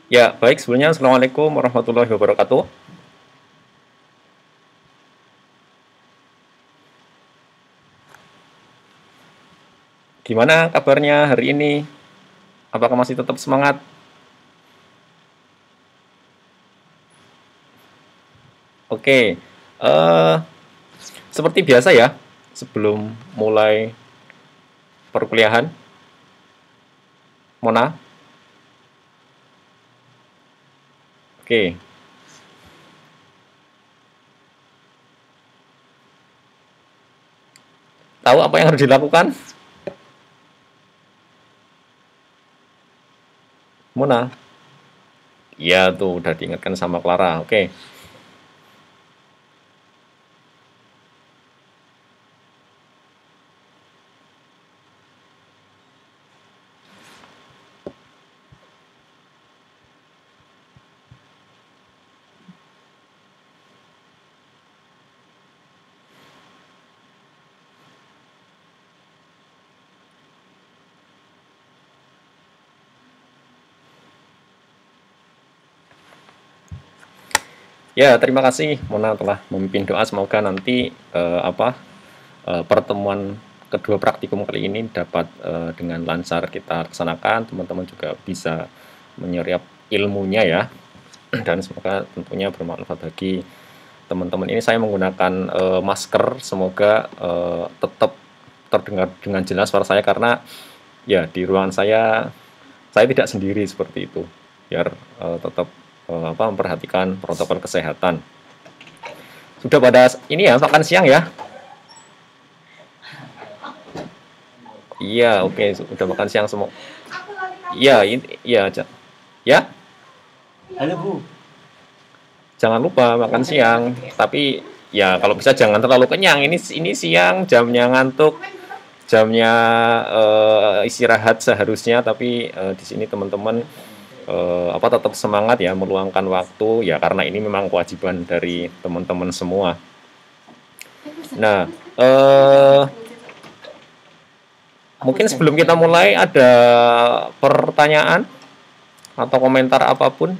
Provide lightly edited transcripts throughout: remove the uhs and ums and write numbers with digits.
Ya, baik sebelumnya Assalamualaikum warahmatullahi wabarakatuh. Gimana kabarnya hari ini? Apakah masih tetap semangat? Oke, seperti biasa ya, sebelum mulai perkuliahan, Mona. Oke, tahu apa yang harus dilakukan? Mona. Iya tuh, udah diingatkan sama Clara. Oke, ya terima kasih Mona telah memimpin doa. Semoga nanti pertemuan kedua praktikum kali ini dapat dengan lancar kita laksanakan. Teman-teman juga bisa menyerap ilmunya ya. Dan semoga tentunya bermanfaat bagi teman-teman. Ini saya menggunakan masker, semoga tetap terdengar dengan jelas suara saya karena ya di ruangan saya tidak sendiri seperti itu, biar tetap memperhatikan protokol kesehatan. Sudah pada ini ya makan siang ya? Iya, oke, sudah makan siang semua. Iya, iya, ya. Halo Bu. Jangan lupa makan siang, tapi ya kalau bisa jangan terlalu kenyang. Ini siang, jamnya ngantuk, jamnya istirahat seharusnya, tapi di sini teman-teman tetap semangat ya meluangkan waktu ya karena ini memang kewajiban dari teman-teman semua. Nah, mungkin sebelum kita mulai ada pertanyaan atau komentar apapun,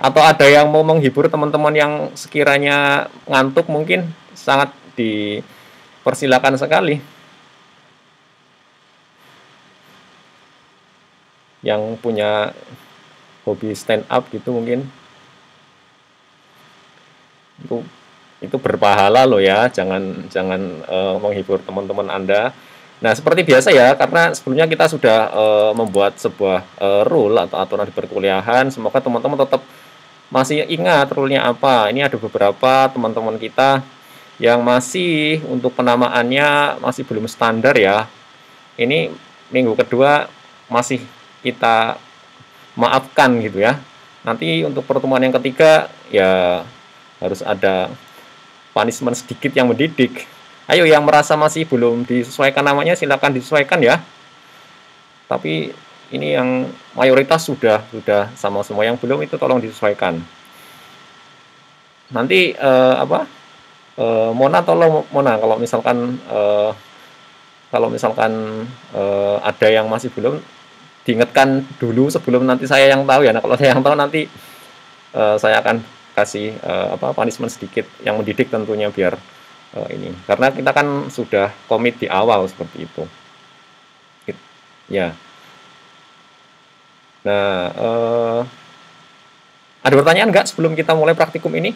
atau ada yang mau menghibur teman-teman yang sekiranya ngantuk, mungkin sangat dipersilakan sekali. Yang punya hobi stand up gitu mungkin itu itu berpahala loh ya, jangan jangan menghibur teman-teman Anda. Nah, seperti biasa ya, karena sebelumnya kita sudah membuat sebuah rule atau aturan di perkuliahan. Semoga teman-teman tetap masih ingat rule-nya apa. Ini ada beberapa teman-teman kita yang masih untuk penamaannya masih belum standar ya. Ini minggu kedua masih kita maafkan gitu ya. Nanti untuk pertemuan yang ketiga ya harus ada punishment sedikit yang mendidik. Ayo yang merasa masih belum disesuaikan namanya silakan disesuaikan ya. Tapi ini yang mayoritas sudah sama semua, yang belum itu tolong disesuaikan. Nanti Mona, tolong Mona kalau misalkan ada yang masih belum diingatkan dulu sebelum nanti saya yang tahu ya. Nah, kalau saya yang tahu nanti saya akan kasih punishment sedikit yang mendidik tentunya biar ini karena kita kan sudah komit di awal seperti itu ya. Nah, ada pertanyaan nggak sebelum kita mulai praktikum ini?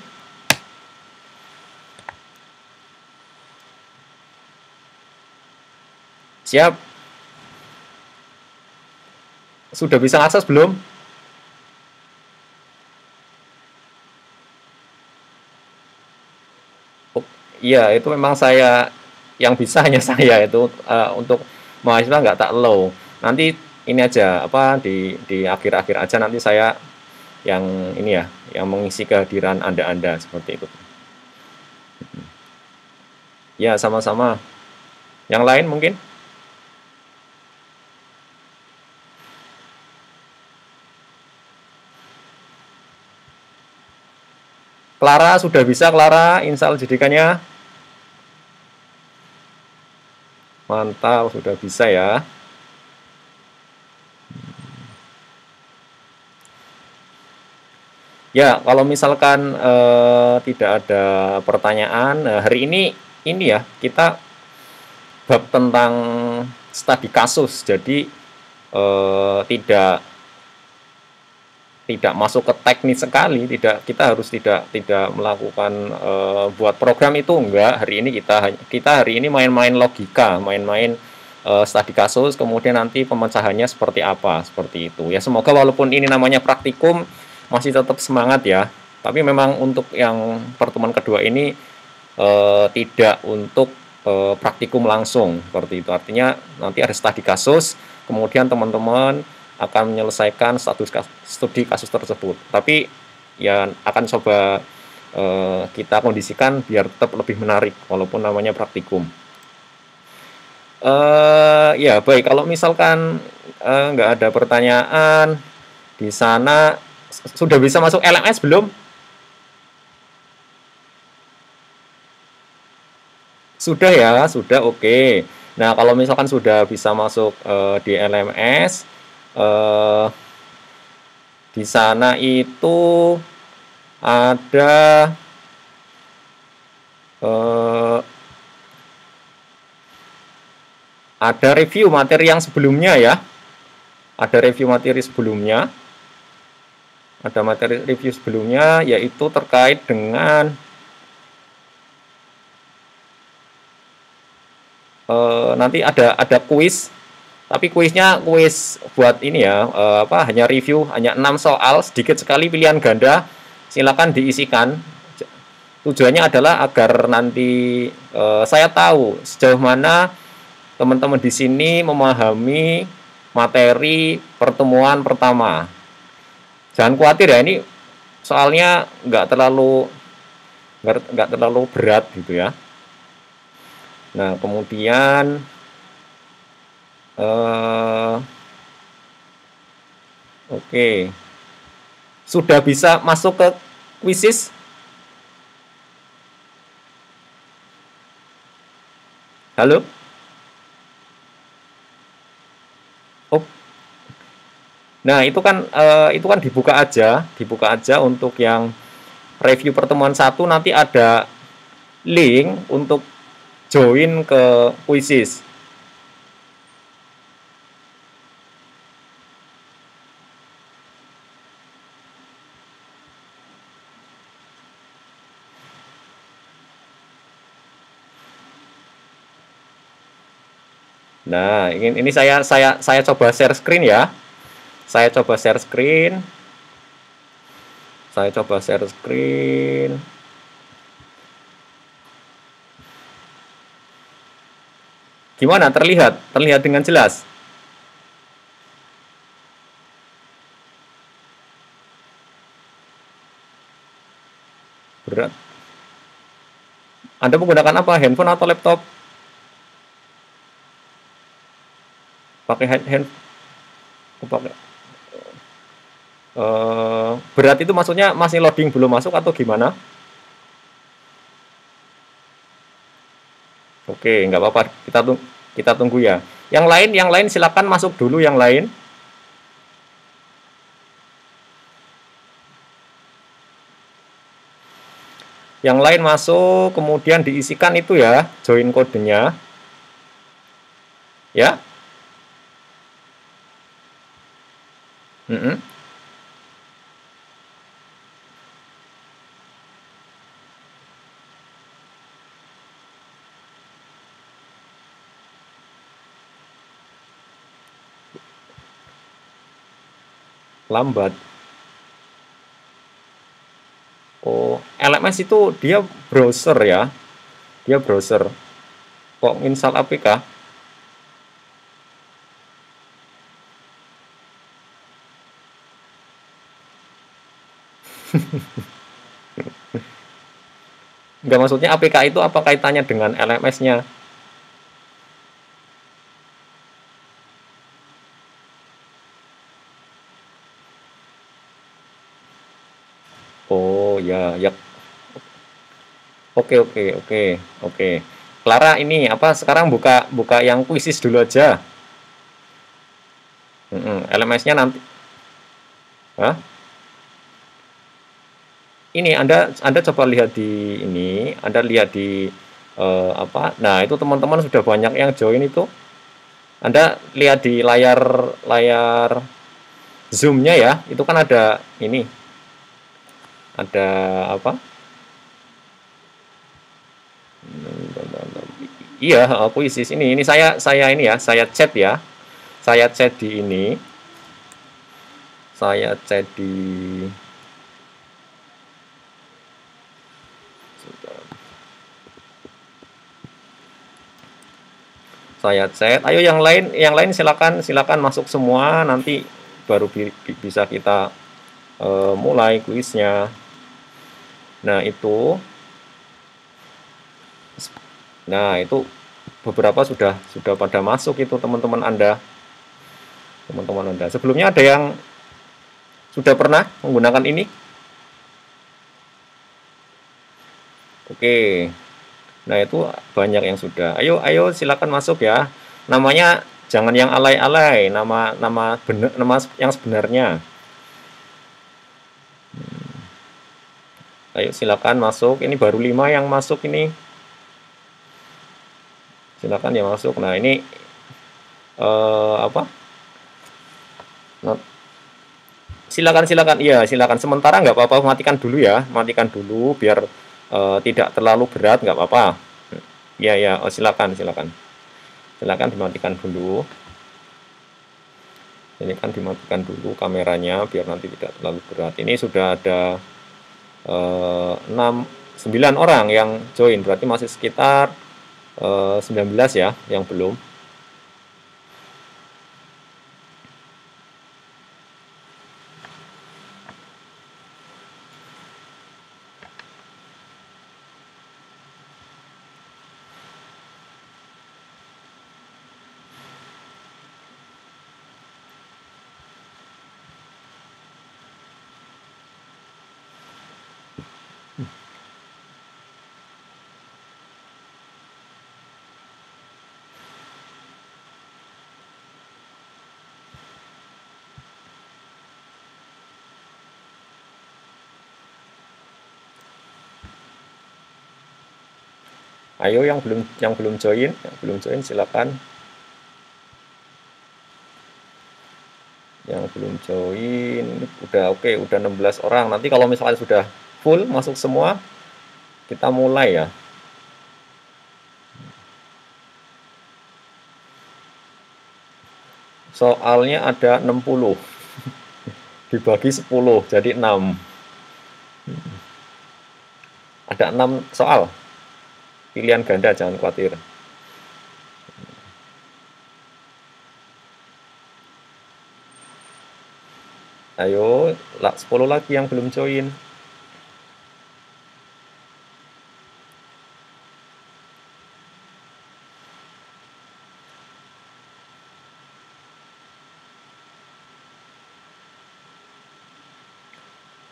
Siap. Sudah bisa akses belum? Oh, iya, itu memang saya yang bisa hanya saya itu untuk mahasiswa nggak tak low. Nanti ini aja di akhir-akhir aja nanti saya yang ini ya, yang mengisi kehadiran Anda seperti itu. Ya, sama-sama. Yang lain mungkin? Clara sudah bisa, Clara install jadikannya. Mantap, sudah bisa ya. Ya, kalau misalkan tidak ada pertanyaan, hari ini ya kita bab tentang studi kasus. Jadi tidak tidak masuk ke teknis sekali, tidak kita harus tidak melakukan buat program itu enggak. Hari ini kita hari ini main-main logika, main-main studi kasus, kemudian nanti pemecahannya seperti apa, seperti itu. Ya semoga walaupun ini namanya praktikum masih tetap semangat ya. Tapi memang untuk yang pertemuan kedua ini tidak untuk praktikum langsung seperti itu. Artinya nanti ada studi kasus, kemudian teman-teman akan menyelesaikan studi kasus tersebut. Tapi ya akan coba kita kondisikan biar tetap lebih menarik walaupun namanya praktikum. Ya baik, kalau misalkan nggak ada pertanyaan di sana, sudah bisa masuk LMS belum? Sudah ya, sudah oke. Nah, kalau misalkan sudah bisa masuk di LMS, eh, di sana itu ada eh, ada review materi yang sebelumnya ya. Ada review materi sebelumnya. Ada materi review sebelumnya yaitu terkait dengan nanti ada kuis, tapi kuisnya kuis buat ini ya, apa hanya review, hanya 6 soal, sedikit sekali pilihan ganda, silakan diisikan. Tujuannya adalah agar nanti saya tahu sejauh mana teman-teman di sini memahami materi pertemuan pertama. Jangan khawatir ya, ini soalnya nggak terlalu berat gitu ya. Nah, kemudian oke, sudah bisa masuk ke kuisis? Halo? Oh, nah itu kan dibuka aja untuk yang review pertemuan satu, nanti ada link untuk join ke kuisis. Nah, ini saya coba share screen ya. Saya coba share screen. Saya coba share screen. Gimana? Terlihat? Terlihat dengan jelas? Berat. Anda menggunakan apa? Handphone atau laptop? Pakai hand pakai berat itu maksudnya masih loading belum masuk atau gimana? Oke, nggak apa-apa. Kita tunggu ya. Yang lain silakan masuk dulu yang lain. Yang lain masuk, kemudian diisikan itu ya, join kodenya. Ya. Lambat. Oh, LMS itu dia browser ya. Dia browser. Kok install APK? Enggak, maksudnya APK itu apa kaitannya dengan LMS-nya? Oh ya, ya. Oke, oke, oke, oke. Clara ini apa sekarang buka buka yang kuisis dulu aja. LMS-nya nanti. Hah? ini Anda coba lihat di ini, Anda lihat di apa? Nah, itu teman-teman sudah banyak yang join itu. Anda lihat di layar layar Zoom-nya ya, itu kan ada ini, ada apa? Iya, kuisis ini saya ini ya, saya chat ya. Saya chat di ini. Saya chat di saya chat. Ayo yang lain silakan masuk semua, nanti baru bisa kita mulai kuisnya. Nah, itu beberapa sudah pada masuk itu teman-teman Anda. Teman-teman Anda. Sebelumnya ada yang sudah pernah menggunakan ini? Oke. Nah, itu banyak yang sudah. Ayo silakan masuk ya. Namanya jangan yang alay-alay, nama yang sebenarnya. Ayo silakan masuk. Ini baru 5 yang masuk ini. Silakan ya masuk. Nah, ini apa? Nah, silakan. Iya, silakan. Sementara nggak apa-apa, matikan dulu ya. Matikan dulu biar tidak terlalu berat, nggak apa-apa. Ya, oh, silakan. Silakan dimatikan dulu. Ini kan dimatikan dulu kameranya biar nanti tidak terlalu berat. Ini sudah ada 9 orang yang join, berarti masih sekitar 19 ya yang belum. Ayo yang belum join, silakan. Yang belum join udah oke, udah 16 orang. Nanti kalau misalnya sudah full masuk semua, kita mulai ya. Soalnya ada 60. Dibagi 10 jadi 6. Ada 6 soal. Pilihan ganda, jangan khawatir. Ayo, 10 lagi yang belum join.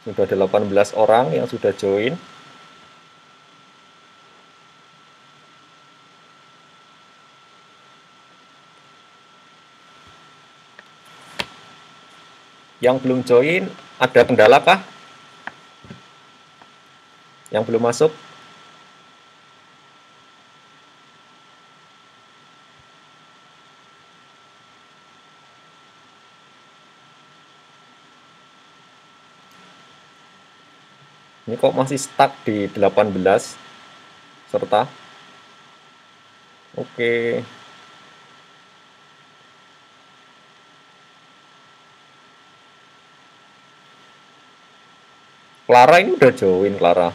Sudah 18 orang yang sudah join. Yang belum join, ada kendala kah? Yang belum masuk? Ini kok masih stuck di 18 serta? Oke. Clara ini udah join, Clara.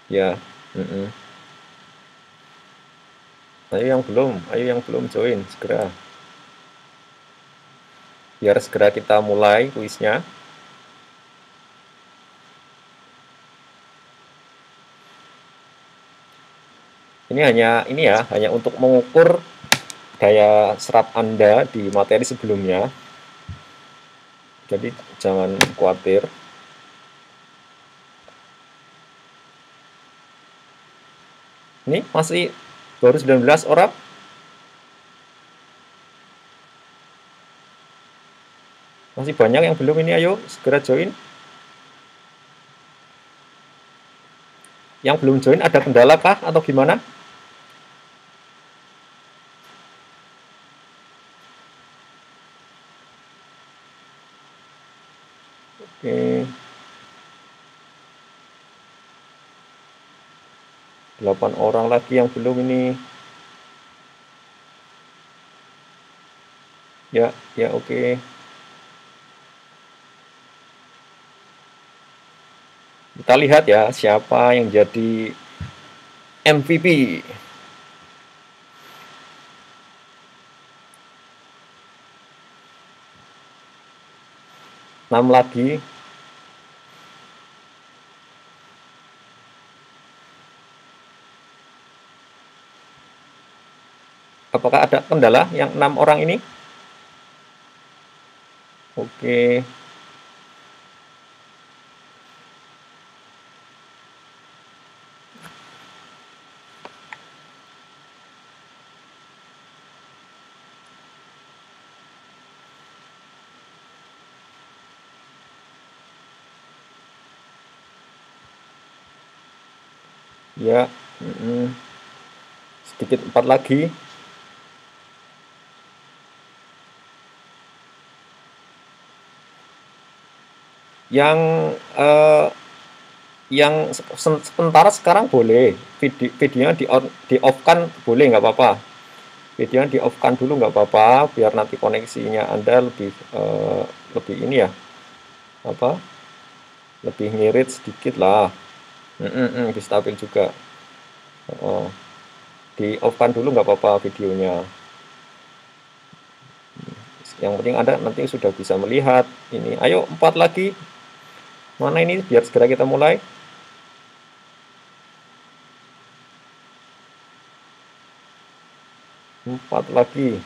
Ya. Ayo yang belum join, segera. Biar segera kita mulai kuisnya. Ini hanya untuk mengukur daya serap Anda di materi sebelumnya. Jadi jangan khawatir. Ini masih baru 19 orang. Masih banyak yang belum ini, ayo segera join. Yang belum join ada kendala kah atau gimana? Oke. 8 orang lagi yang belum ini. Ya, ya oke. Kita lihat ya siapa yang jadi MVP. 6 lagi. Apakah ada kendala yang 6 orang ini? Oke. Ya, sedikit 4 lagi. Yang sementara sekarang boleh videonya di off kan, boleh, nggak apa-apa. Videonya di off kan dulu, nggak apa-apa, biar nanti koneksinya Anda lebih ini ya, apa, lebih ngirit sedikit lah. Lebih stabil juga. Di off kan dulu nggak apa-apa videonya. Yang penting Anda nanti sudah bisa melihat ini. Ayo 4 lagi. Mana ini biar segera kita mulai. 4 lagi.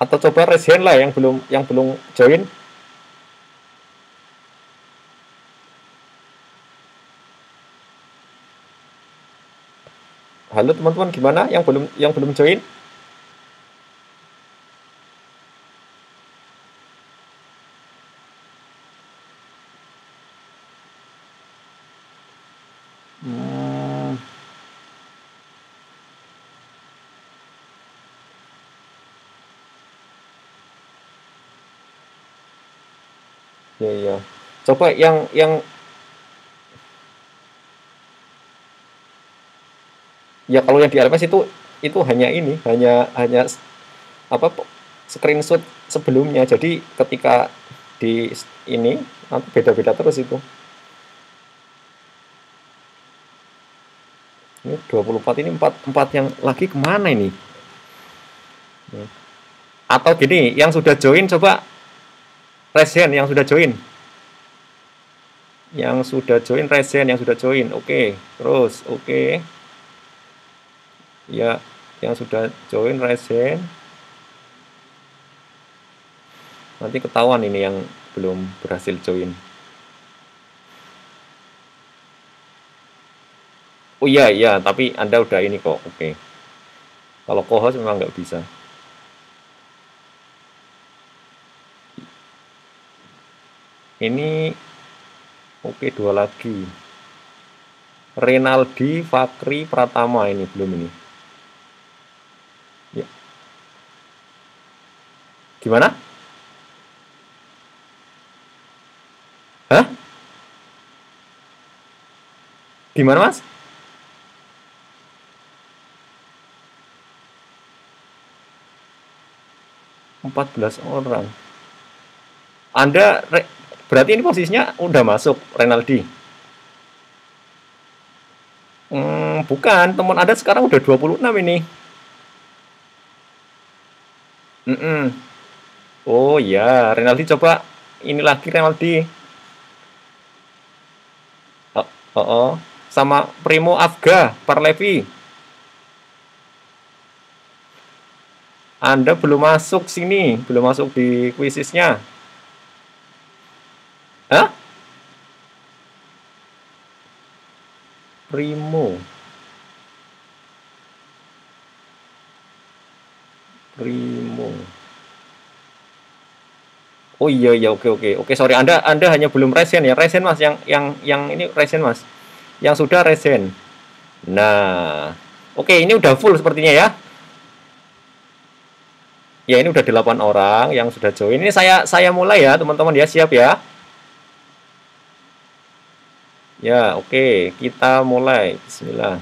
Atau coba raise hand lah yang belum join. Halo teman-teman, gimana yang belum join? Ya. Coba yang ya, kalau yang di LMS itu hanya ini, hanya apa, screenshot sebelumnya. Jadi ketika di ini nanti beda-beda terus itu. Ini 24, ini 4 yang lagi kemana ini? Atau gini, yang sudah join coba raise hand yang sudah join. Yang sudah join raise hand, yang sudah join. Oke, terus oke. Ya, yang sudah join raise hand. Nanti ketahuan ini yang belum berhasil join. Oh iya, tapi Anda udah ini kok. Oke. Kalau co-host memang nggak bisa. Ini oke, 2 lagi. Renaldi Fakri Pratama ini belum ini. Ya. Gimana? Hah? Gimana, Mas? Empat 14 orang. Anda berarti ini posisinya udah masuk, Renaldi? Bukan, teman Anda sekarang udah 26 ini. Oh iya, Renaldi coba ini lagi, Renaldi. Oh. Sama Primo Afga Parlevi. Anda belum masuk sini, belum masuk di kuisisnya. Hah? Primo. Rimung. Oh iya iya, oke oke. Oke, sorry, Anda hanya belum resen ya. Resen Mas, yang ini resen Mas. Yang sudah resen. Nah, oke, ini udah full sepertinya ya. Ya, ini udah 8 orang yang sudah join. Ini saya mulai ya, teman-teman ya, siap ya. Ya, oke, kita mulai. Bismillah.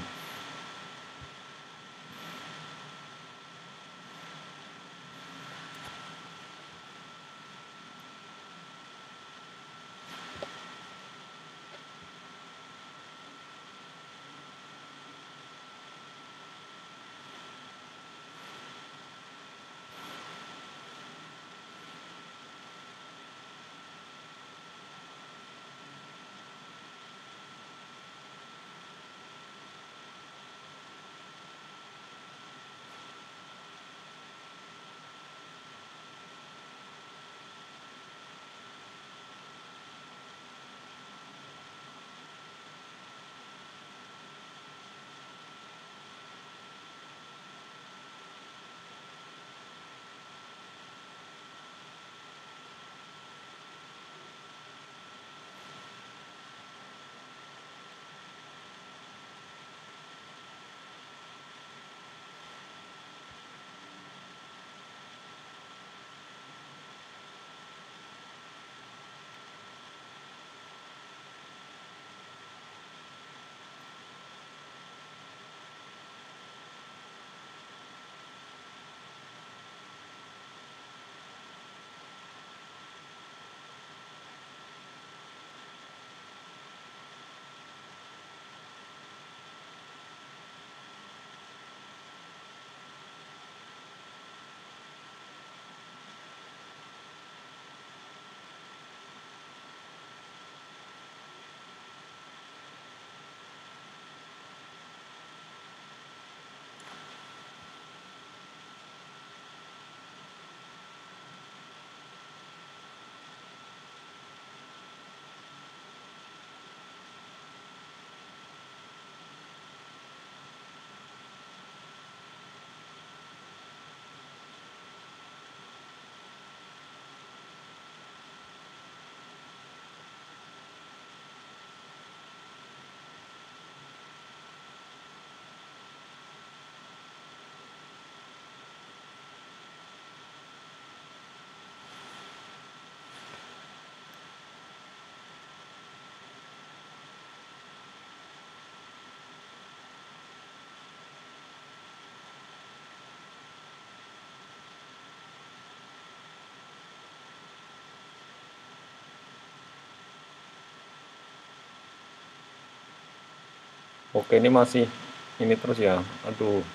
Oke, ini masih ini terus ya. Aduh.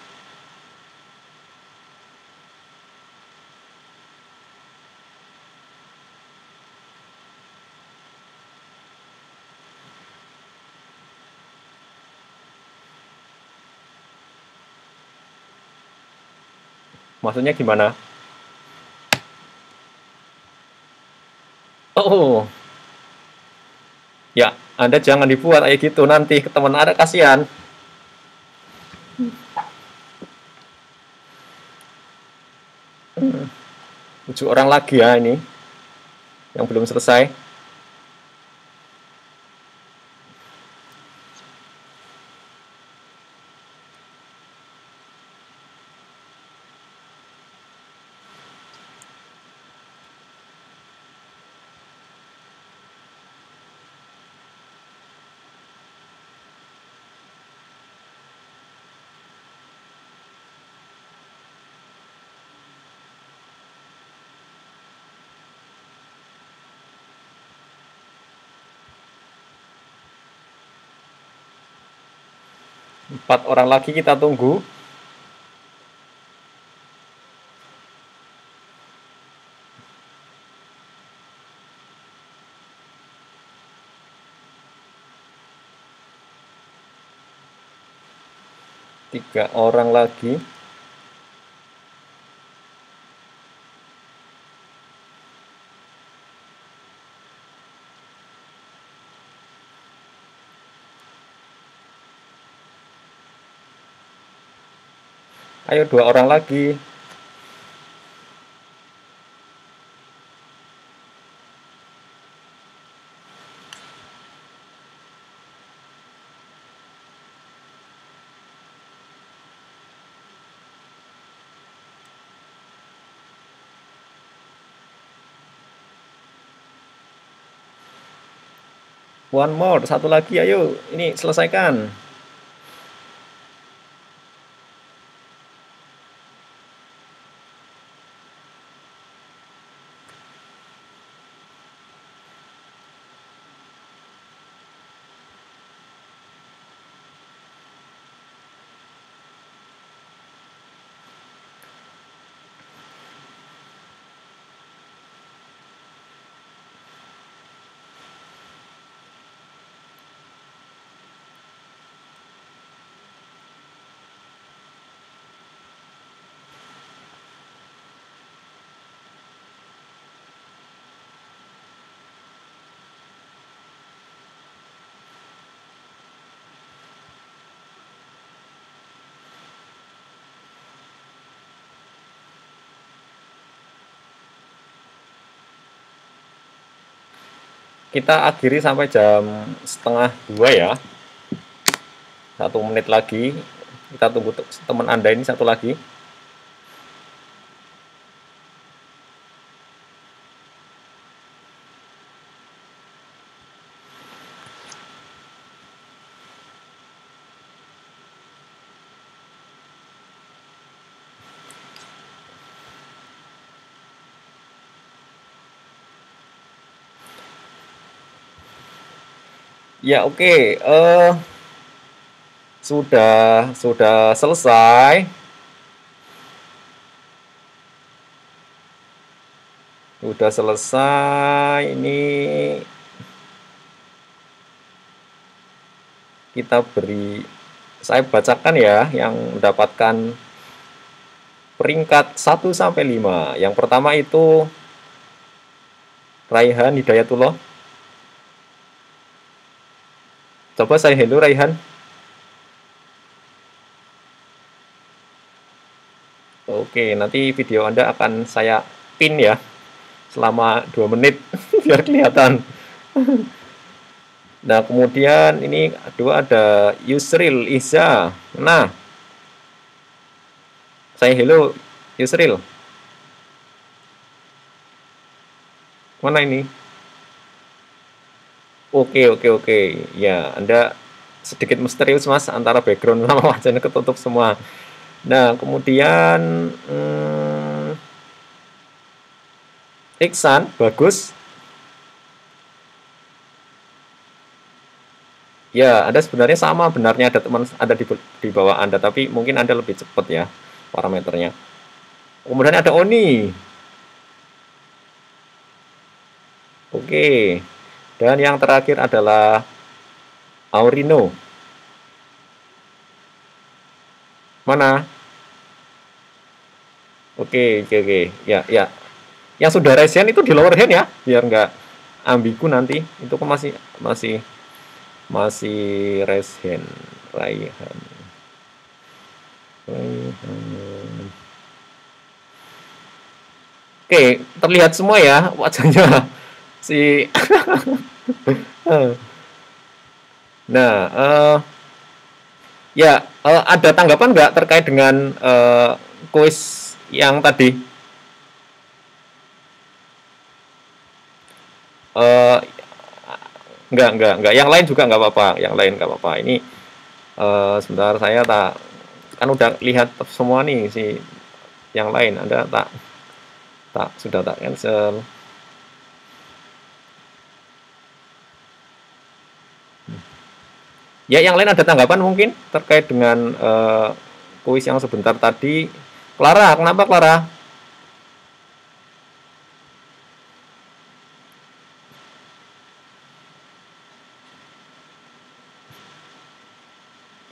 Maksudnya gimana? Oh, ya, Anda jangan dibuat kayak gitu nanti ke teman Anda kasihan. 7 orang lagi ya ini yang belum selesai. Empat orang lagi kita tunggu. Tiga orang lagi. Ayo 2 orang lagi. One more, satu lagi, ayo. Ini selesaikan. Kita akhiri sampai jam setengah 2 ya. 1 menit lagi. Kita tunggu teman Anda ini satu lagi. Ya, oke. Sudah selesai. Sudah selesai. Ini kita beri, saya bacakan ya yang mendapatkan peringkat 1 sampai 5. Yang pertama itu Raihan Hidayatullah. Coba saya hello Raihan. Oke, nanti video Anda akan saya pin ya selama 2 menit biar kelihatan. Nah, kemudian ini kedua ada Yusril Iza. Nah, saya hello Yusril. Mana ini? Oke. Ya, Anda sedikit misterius Mas, antara background sama wajahnya ketutup semua. Nah, kemudian Iksan, bagus. Ya, Anda sebenarnya sama, benarnya ada teman ada di bawah Anda, tapi mungkin Anda lebih cepat ya parameternya. Kemudian ada Oni. Oke. Dan yang terakhir adalah Aurino. Mana? Oke. Ya. Yang sudah raise hand itu di lower hand ya, biar nggak ambigu nanti. Itu kan masih raise hand. Raihan. Oke, terlihat semua ya wajahnya si. Nah, ya, ada tanggapan nggak terkait dengan kuis yang tadi? Enggak. Yang lain juga nggak apa-apa. Yang lain nggak apa-apa. Ini sebentar, saya kan udah lihat semua nih si yang lain. Anda sudah tak cancel. Ya, yang lain ada tanggapan mungkin terkait dengan kuis yang sebentar tadi. Clara, kenapa Clara?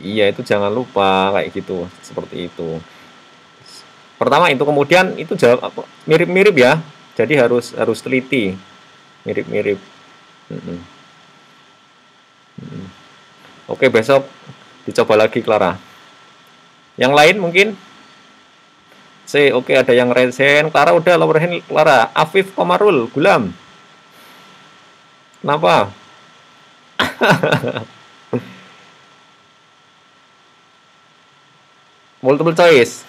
Iya, itu jangan lupa kayak gitu, seperti itu. Pertama itu, kemudian itu jawab apa? Mirip-mirip ya. Jadi harus teliti. Mirip-mirip. Oke, besok dicoba lagi Clara. Yang lain mungkin? Oke, ada yang raise hand. Clara udah lower hand Clara. Afif Komarul, Gulam. Kenapa? Multiple choice.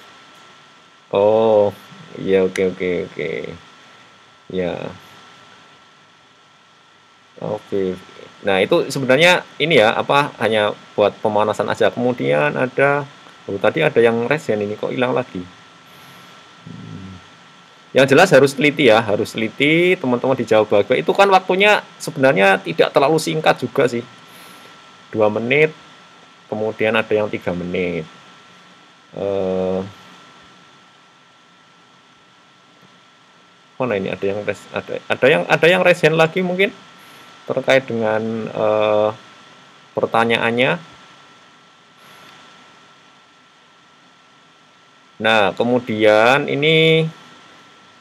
Oh, iya, oke. Ya. Oke. Nah, itu sebenarnya ini ya, apa, hanya buat pemanasan aja. Kemudian ada, oh tadi ada yang resen ini kok hilang lagi. Yang jelas harus teliti ya, harus teliti, teman-teman dijawab baik-baik. Itu kan waktunya sebenarnya tidak terlalu singkat juga sih. 2 menit, kemudian ada yang 3 menit. Eh, mana ini ada yang ada yang resen lagi mungkin terkait dengan pertanyaannya. Nah, kemudian ini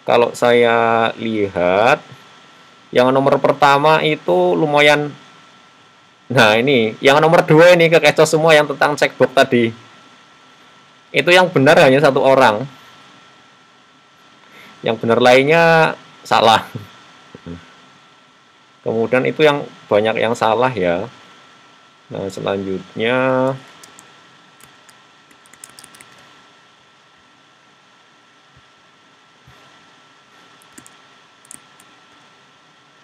kalau saya lihat yang nomor pertama itu lumayan. Nah, ini yang nomor 2 ini kekecoh semua yang tentang checkbox tadi. Itu yang benar hanya 1 orang. Yang benar lainnya salah. Kemudian itu yang banyak yang salah ya. Nah, selanjutnya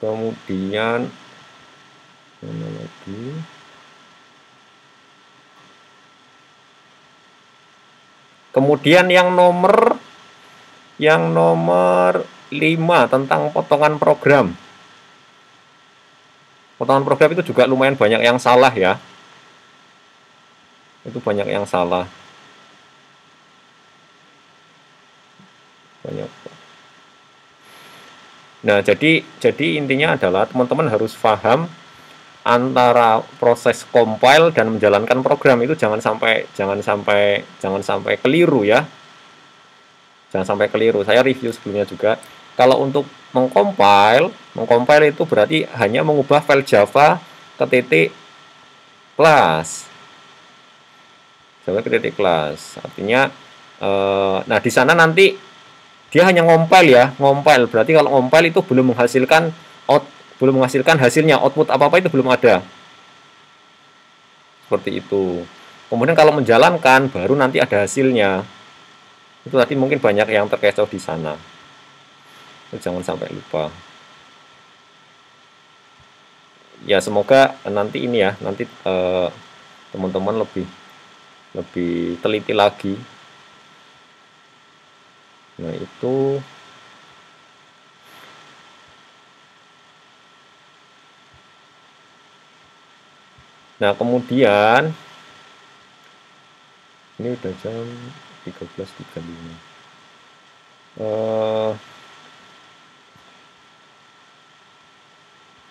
kemudian mana lagi? Kemudian yang nomor 5 tentang potongan program. Potongan program itu juga lumayan banyak yang salah ya. Itu banyak yang salah. Banyak. Nah, jadi intinya adalah teman-teman harus paham antara proses compile dan menjalankan program itu jangan sampai keliru ya. Jangan sampai keliru. Saya review sebelumnya juga. Kalau untuk mengcompile itu berarti hanya mengubah file Java ke titik kelas. Java ke titik kelas. Artinya nah di sana nanti dia hanya ngompile berarti kalau ngompile itu belum menghasilkan hasilnya, output apa-apa itu belum ada. Seperti itu. Kemudian kalau menjalankan baru nanti ada hasilnya. Itu tadi mungkin banyak yang terkecoh di sana. Itu jangan sampai lupa. Ya semoga nanti ini ya, nanti teman-teman lebih teliti lagi. Nah, itu nah, kemudian ini udah jam 13.35.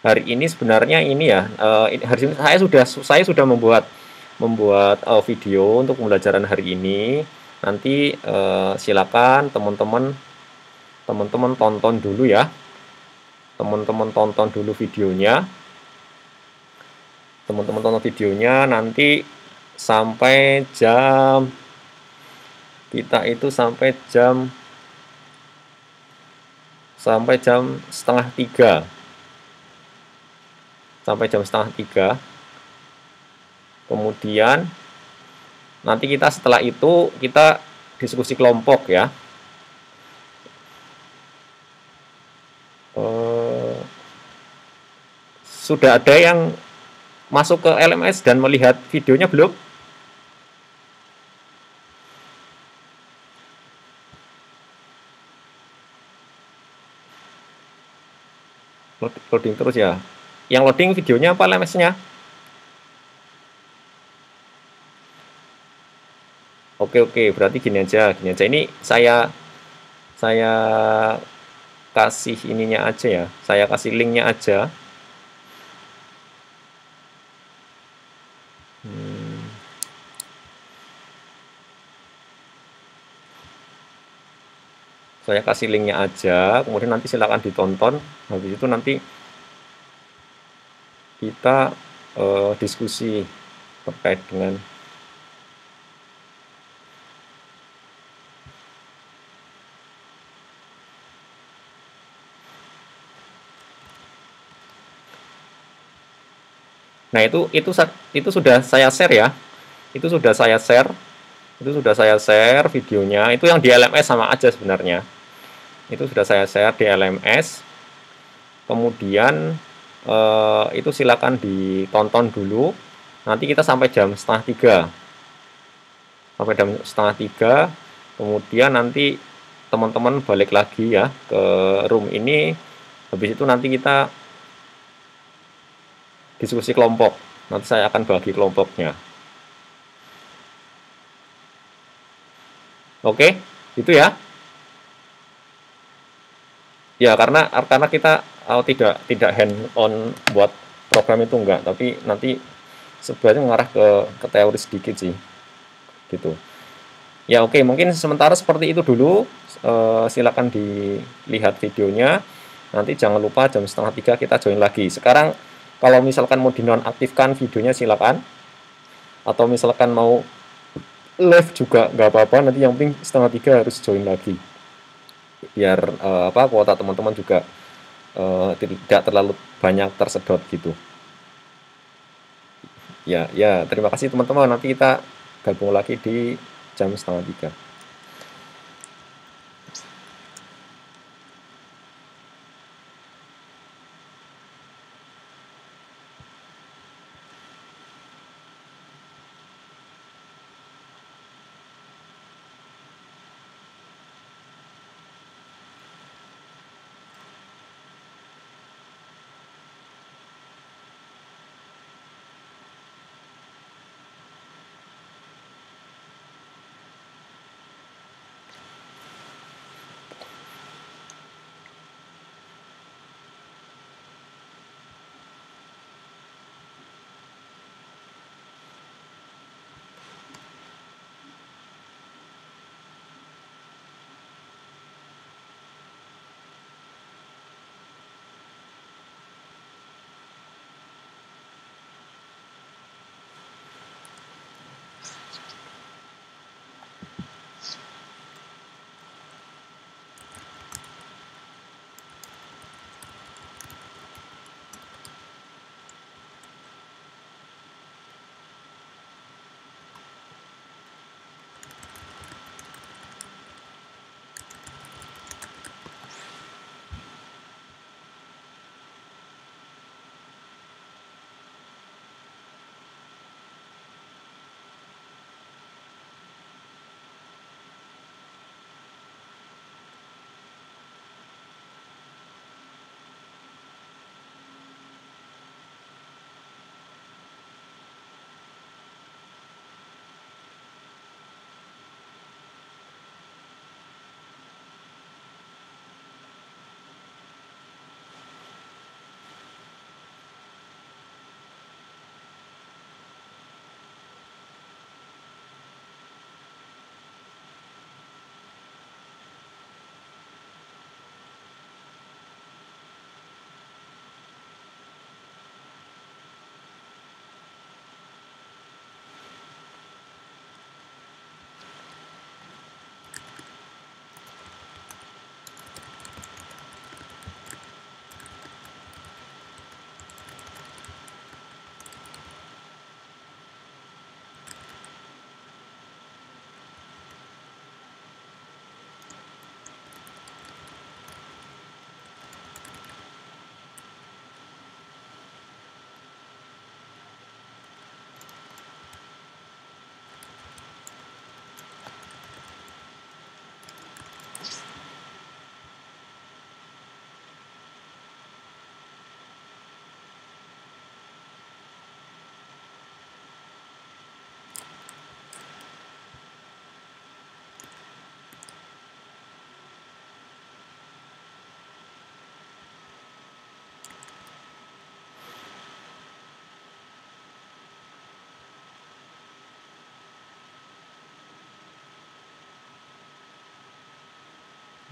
Hari ini sebenarnya ini ya, hari ini saya sudah membuat video untuk pembelajaran hari ini. Nanti silakan teman-teman tonton dulu ya. Teman-teman tonton dulu videonya. Teman-teman tonton videonya nanti sampai jam kita itu sampai jam 2:30. Sampai jam 2:30. Kemudian nanti kita setelah itu kita diskusi kelompok ya. Sudah ada yang masuk ke LMS dan melihat videonya belum? Loading terus ya. Yang loading videonya apa LMS-nya? Oke, berarti gini aja. Ini saya kasih ininya aja ya. Saya kasih linknya aja. Saya kasih linknya aja, kemudian nanti silakan ditonton. Habis itu nanti kita diskusi terkait dengan nah itu sudah saya share ya. Itu sudah saya share videonya. Itu yang di LMS sama aja sebenarnya. Itu sudah saya share di LMS. Kemudian itu silakan ditonton dulu. Nanti kita sampai jam setengah 3. Sampai jam setengah 3, kemudian nanti teman-teman balik lagi ya ke room ini. Habis itu nanti kita diskusi kelompok. Nanti saya akan bagi kelompoknya. Oke, itu ya. Ya, karena kita tidak hand on buat program itu enggak, tapi nanti sebenarnya mengarah ke teori sedikit sih. Gitu. Ya, oke, mungkin sementara seperti itu dulu. Silakan dilihat videonya. Nanti jangan lupa jam setengah 3 kita join lagi. Sekarang kalau misalkan mau dinonaktifkan videonya silakan. Atau misalkan mau live juga nggak apa-apa, nanti yang penting setengah 3 harus join lagi. Biar kuota teman-teman juga tidak terlalu banyak tersedot gitu. Ya, terima kasih teman-teman. Nanti kita gabung lagi di jam setengah 3.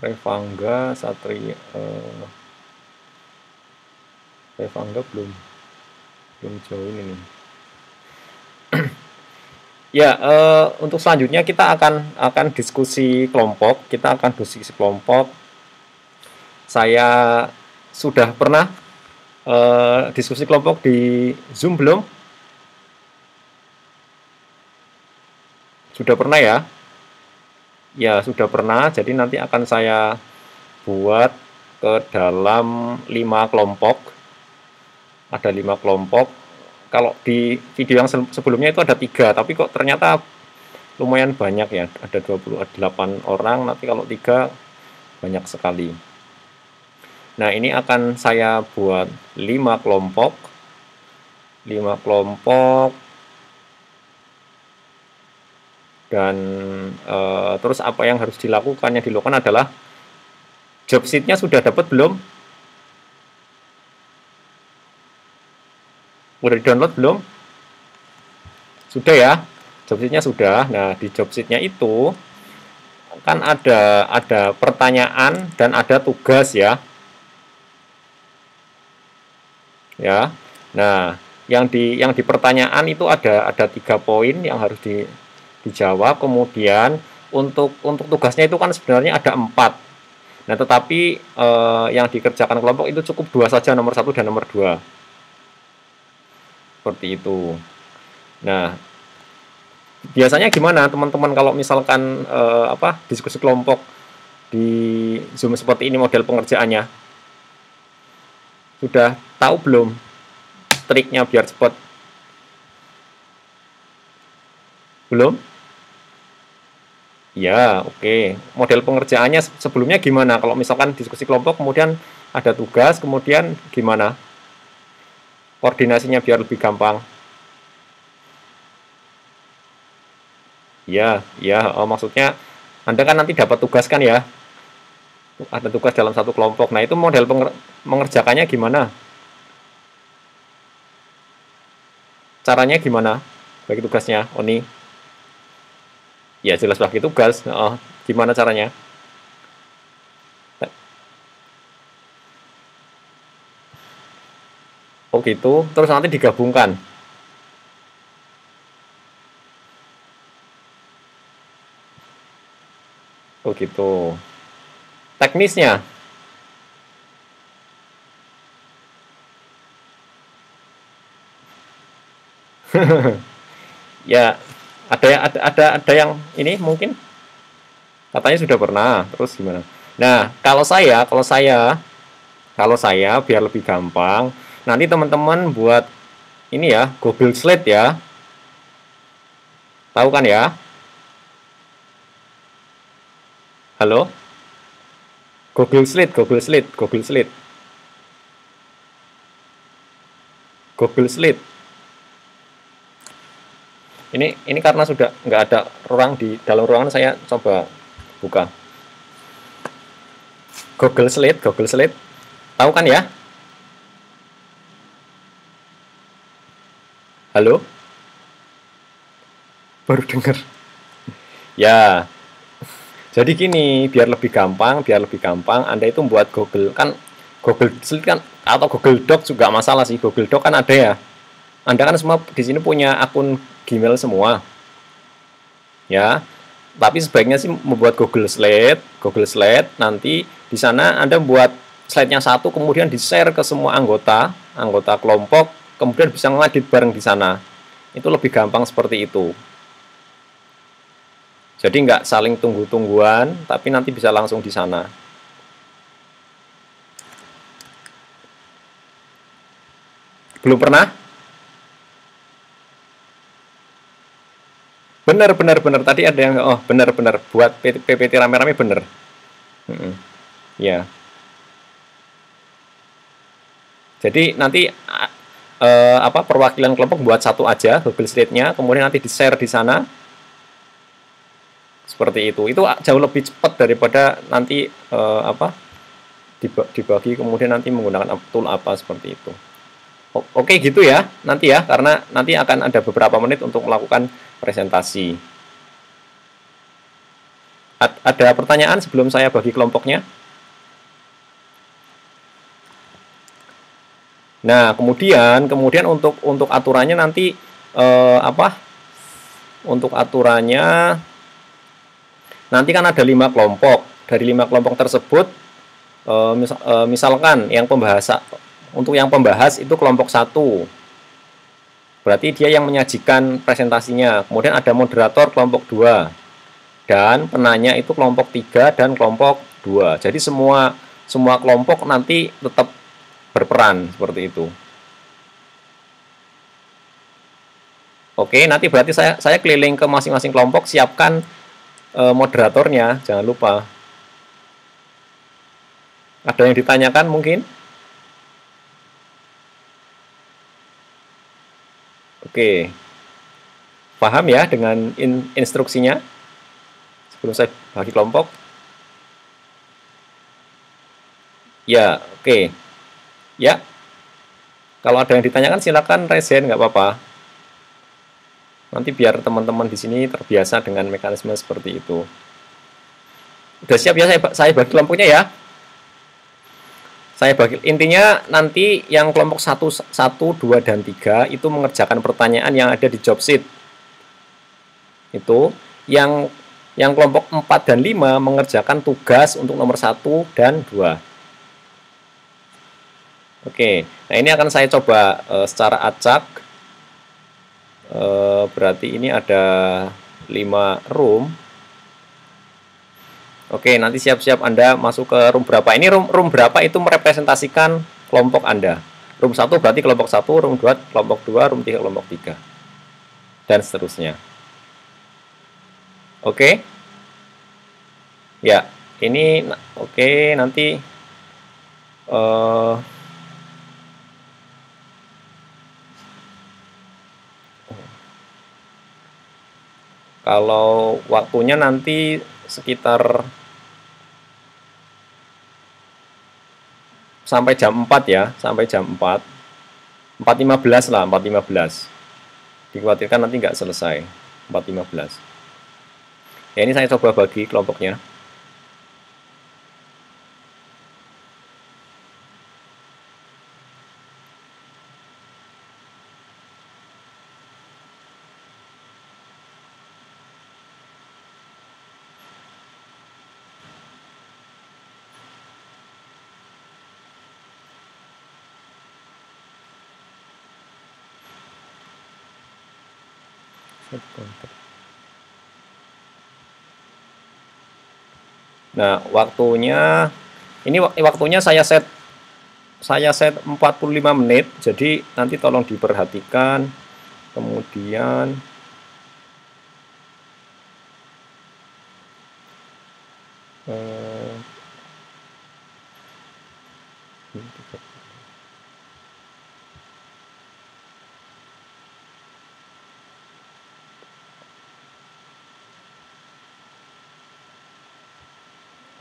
Revangga Satria, Revangga belum join ini. Ya, untuk selanjutnya kita akan diskusi kelompok. Kita akan diskusi kelompok. Saya sudah pernah diskusi kelompok di Zoom belum? Sudah pernah ya? Ya, sudah pernah. Jadi nanti akan saya buat ke dalam 5 kelompok. ada 5 kelompok. Kalau di video yang sebelumnya itu ada 3, tapi kok ternyata lumayan banyak ya, ada 28 orang, nanti kalau 3 banyak sekali. Nah, ini akan saya buat 5 kelompok. 5 kelompok. Dan terus apa yang harus dilakukan? Yang dilakukan adalah job sheet-nya sudah dapat belum? Udah di-download belum? Sudah ya? Job sheet-nya sudah. Nah, di job sheet-nya itu kan ada pertanyaan dan ada tugas ya. Ya. Nah, yang di pertanyaan itu ada 3 poin yang harus dijawab. Kemudian untuk tugasnya itu kan sebenarnya ada 4. Nah, tetapi yang dikerjakan kelompok itu cukup 2 saja, nomor 1 dan nomor 2. Seperti itu. Nah, biasanya gimana teman-teman kalau misalkan diskusi kelompok di Zoom seperti ini model pengerjaannya? Sudah tahu belum triknya biar cepat? Belum? Ya, oke. Model pengerjaannya sebelumnya gimana? Kalau misalkan diskusi kelompok kemudian ada tugas, kemudian gimana? Koordinasinya biar lebih gampang. Ya, maksudnya Anda kan nanti dapat tugas kan ya? Ada tugas dalam satu kelompok. Nah, itu model mengerjakannya gimana? Caranya gimana? Bagi tugasnya, Oni? Ya, jelas bagi tugas. Gimana caranya? Oh gitu, terus nanti digabungkan. Oh gitu. Teknisnya. Ya, ada yang ini mungkin katanya sudah pernah. Terus gimana? Nah, kalau saya biar lebih gampang, nanti teman-teman buat ini ya, Google Slide ya. Tahu kan ya? Halo? Google Slide. Ini karena sudah nggak ada orang di dalam ruangan, saya coba buka. Google Slide. Tahu kan ya? Halo? Baru dengar. Ya. Jadi gini, biar lebih gampang, Anda itu buat Google Slide kan atau Google Doc juga masalah sih. Google Doc kan ada ya. Anda kan semua di sini punya akun Gmail semua. Ya. Tapi sebaiknya sih membuat Google Slide, nanti di sana Anda buat slide-nya satu, kemudian di-share ke semua anggota kelompok, kemudian bisa ngedit bareng di sana. Itu lebih gampang seperti itu. Jadi nggak saling tunggu-tungguan, tapi nanti bisa langsung di sana. Belum pernah? Benar. Tadi ada yang benar buat PPT rame-rame benar. Ya. Jadi nanti perwakilan kelompok buat satu aja Google Slide-nya, kemudian nanti di-share di sana. Seperti itu jauh lebih cepat daripada nanti dibagi kemudian nanti menggunakan tool apa seperti itu. Oke gitu ya nanti ya, karena nanti akan ada beberapa menit untuk melakukan presentasi. Ada pertanyaan sebelum saya bagi kelompoknya? Nah, kemudian untuk aturannya nanti untuk aturannya nanti kan ada 5 kelompok. Dari 5 kelompok tersebut misalkan yang pembahas itu kelompok 1. Berarti dia yang menyajikan presentasinya. Kemudian ada moderator kelompok 2. Dan penanya itu kelompok 3 dan kelompok 2. Jadi semua kelompok nanti tetap berperan seperti itu. Oke, nanti berarti saya keliling ke masing-masing kelompok, siapkan moderatornya, jangan lupa. Ada yang ditanyakan mungkin? Oke, paham ya dengan instruksinya sebelum saya bagi kelompok? Ya, oke. Ya, kalau ada yang ditanyakan silakan resen, nggak apa-apa. Nanti biar teman-teman di sini terbiasa dengan mekanisme seperti itu. Udah siap ya saya bagi kelompoknya ya? Saya bagi, intinya nanti yang kelompok 1, 2, dan 3 itu mengerjakan pertanyaan yang ada di job sheet. Itu yang kelompok 4 dan 5 mengerjakan tugas untuk nomor 1 dan 2. Oke, nah ini akan saya coba secara acak. Berarti ini ada 5 room. Oke, nanti siap-siap Anda masuk ke room berapa. Ini room berapa itu merepresentasikan kelompok Anda. Room 1 berarti kelompok 1, room 2 kelompok 2, room 3 kelompok 3. Dan seterusnya. Oke. Ya, ini oke, nanti kalau waktunya nanti sekitar sampai jam 4 ya, sampai jam 4. 4.15 lah, 4.15. Dikhawatirkan nanti nggak selesai. 4.15. Ya, ini saya coba bagi kelompoknya. Nah, waktunya ini waktunya saya set 45 menit. Jadi nanti tolong diperhatikan. Kemudian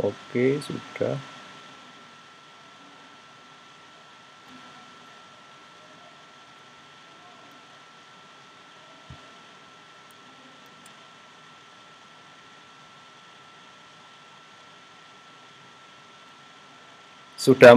oke, sudah. Sudah.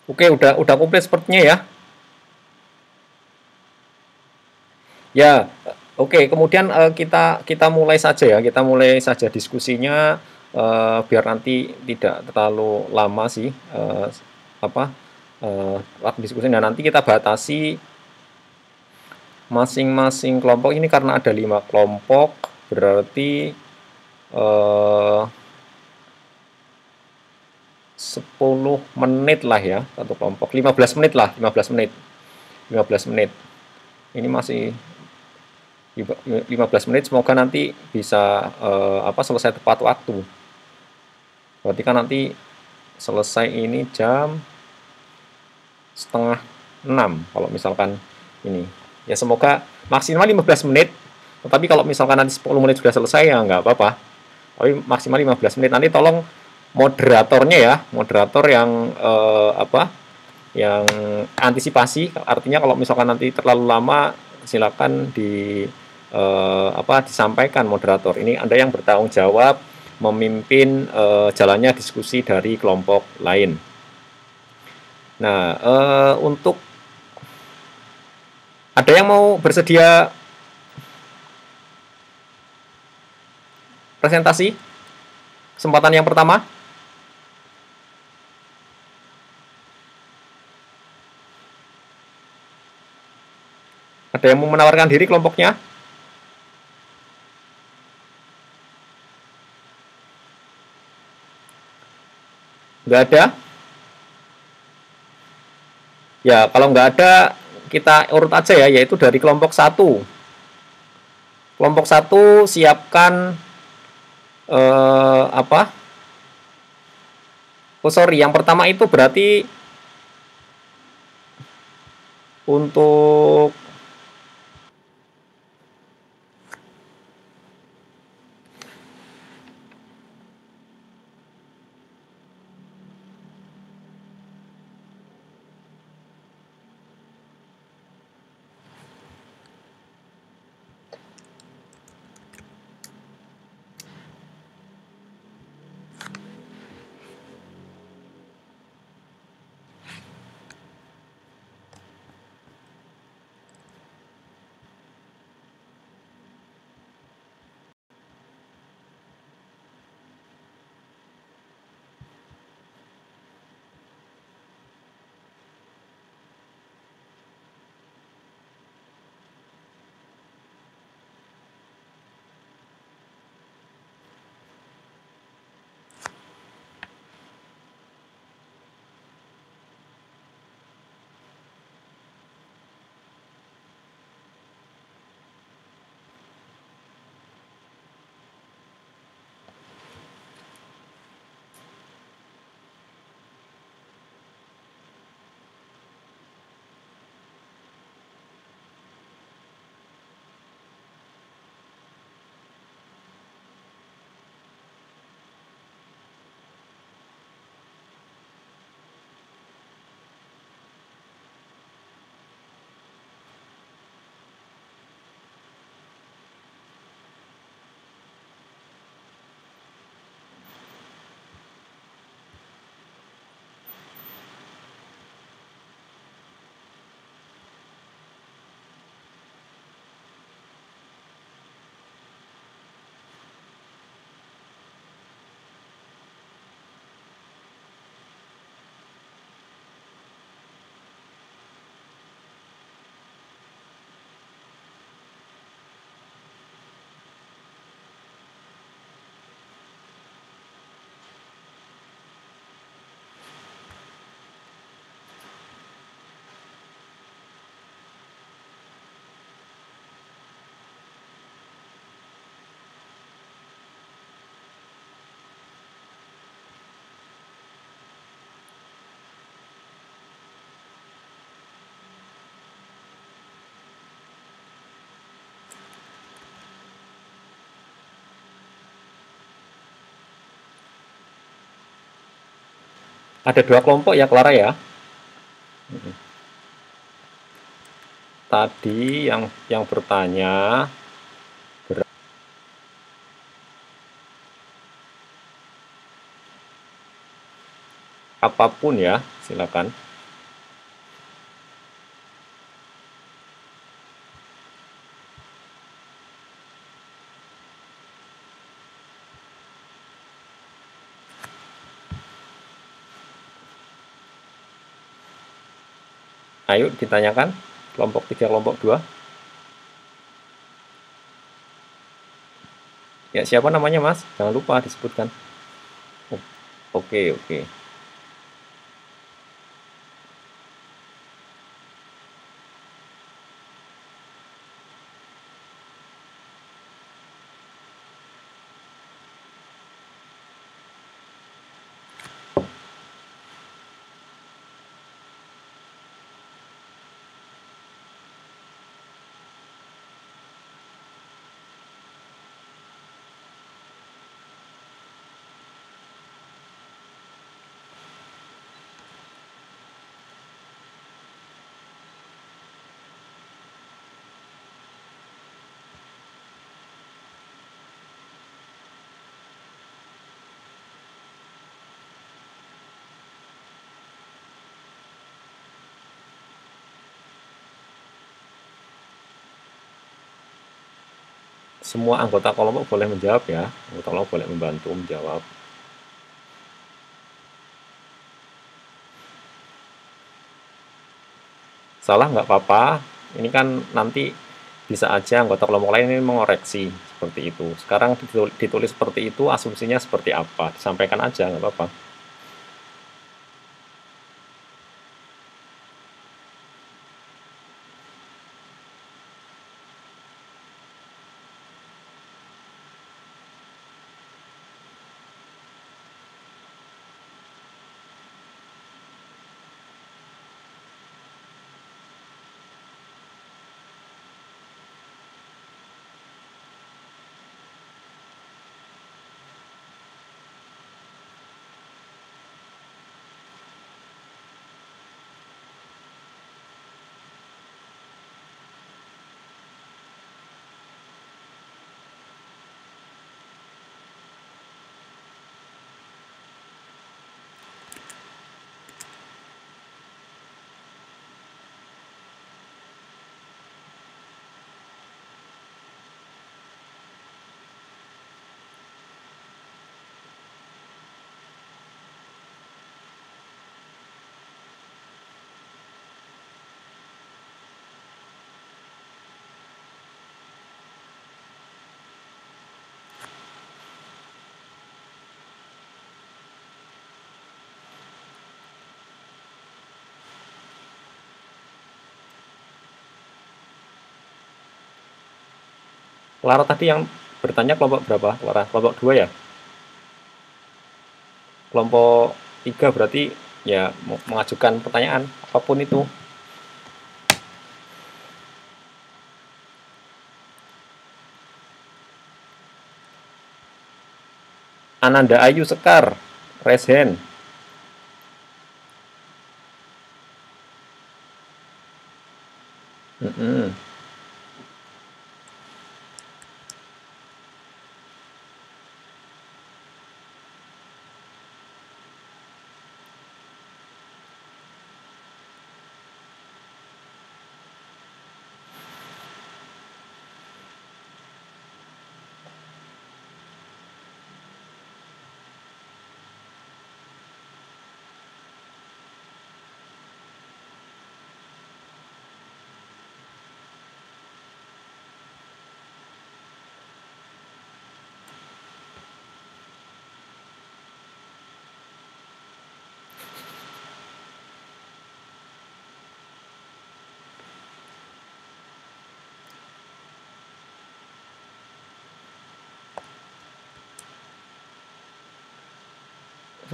Oke, udah komplit sepertinya ya. Ya, oke. Kemudian kita mulai saja ya. Kita mulai saja diskusinya biar nanti tidak terlalu lama sih waktu diskusinya. Nah, nanti kita batasi masing-masing kelompok ini karena ada 5 kelompok, berarti 10 menit lah ya satu kelompok, 15 menit lah, 15 menit. Ini masih 15 menit, semoga nanti bisa selesai tepat waktu. Berarti kan nanti selesai ini jam setengah 6 kalau misalkan ini. Ya semoga maksimal 15 menit, tetapi kalau misalkan nanti 10 menit sudah selesai ya nggak apa-apa. Tapi maksimal 15 menit. Nanti tolong moderatornya ya, moderator yang yang antisipasi, artinya kalau misalkan nanti terlalu lama silakan disampaikan moderator. Ini Anda yang bertanggung jawab memimpin jalannya diskusi dari kelompok lain. Nah, untuk ada yang mau bersedia presentasi? Kesempatan yang pertama. Ada yang mau menawarkan diri kelompoknya? Nggak ada? Ya, kalau nggak ada, kita urut aja ya, yaitu dari kelompok 1. Kelompok 1 siapkan Oh sorry, yang pertama itu berarti untuk ada 2 kelompok ya, Clara ya. Tadi yang bertanya apapun ya, silakan. Ayo ditanyakan, kelompok 3, kelompok 2. Ya, siapa namanya, Mas? Jangan lupa disebutkan. Oh, oke, oke. semua anggota kelompok boleh menjawab ya. Anggota kelompok boleh membantu menjawab. Salah nggak apa-apa. Ini kan nanti bisa aja anggota kelompok lain ini mengoreksi seperti itu. Sekarang ditulis seperti itu, asumsinya seperti apa? Disampaikan aja, nggak apa-apa. Clara tadi yang bertanya kelompok berapa? Clara, kelompok 2 ya? Kelompok 3 berarti ya mengajukan pertanyaan apapun itu. Ananda Ayu Sekar, raise hand.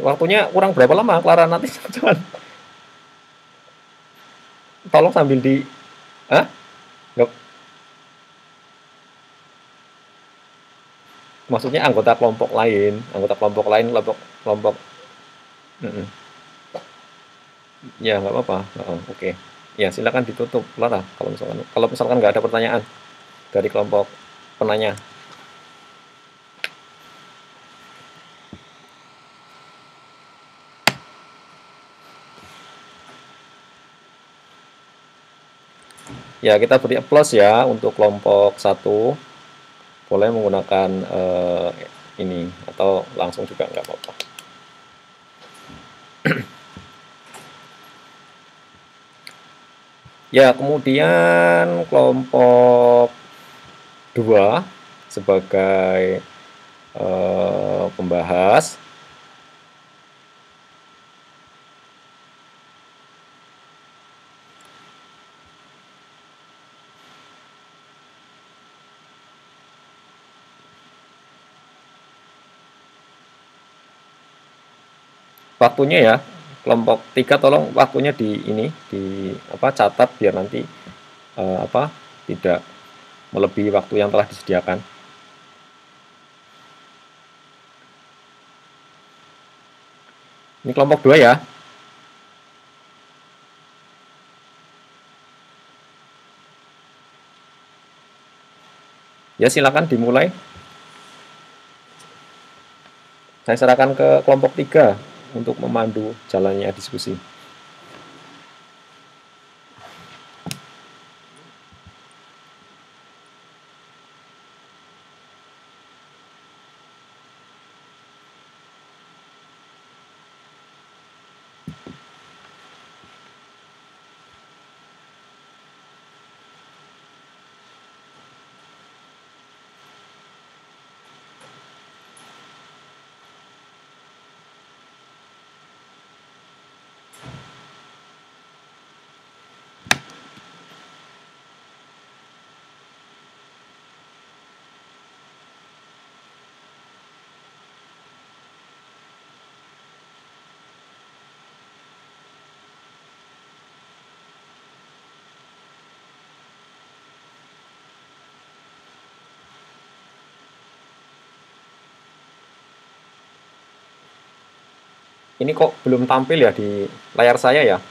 Waktunya kurang berapa lama, Clara? Nanti jangan. Tolong sambil di... Hah? Nggak, maksudnya anggota kelompok lain. Anggota kelompok lain, kelompok... Ya, nggak apa-apa. Oke. Ya, silakan ditutup, Clara. Kalau misalkan nggak ada pertanyaan dari kelompok penanya. Ya, kita beri applause ya untuk kelompok 1. Boleh menggunakan ini atau langsung juga nggak apa-apa. Ya, kemudian kelompok 2 sebagai pembahas. Waktunya ya, kelompok 3 tolong waktunya di catat biar nanti tidak melebihi waktu yang telah disediakan. Ini kelompok 2 ya. Ya, silakan dimulai. Saya serahkan ke kelompok 3 untuk memandu jalannya diskusi. Ini kok belum tampil ya di layar saya ya?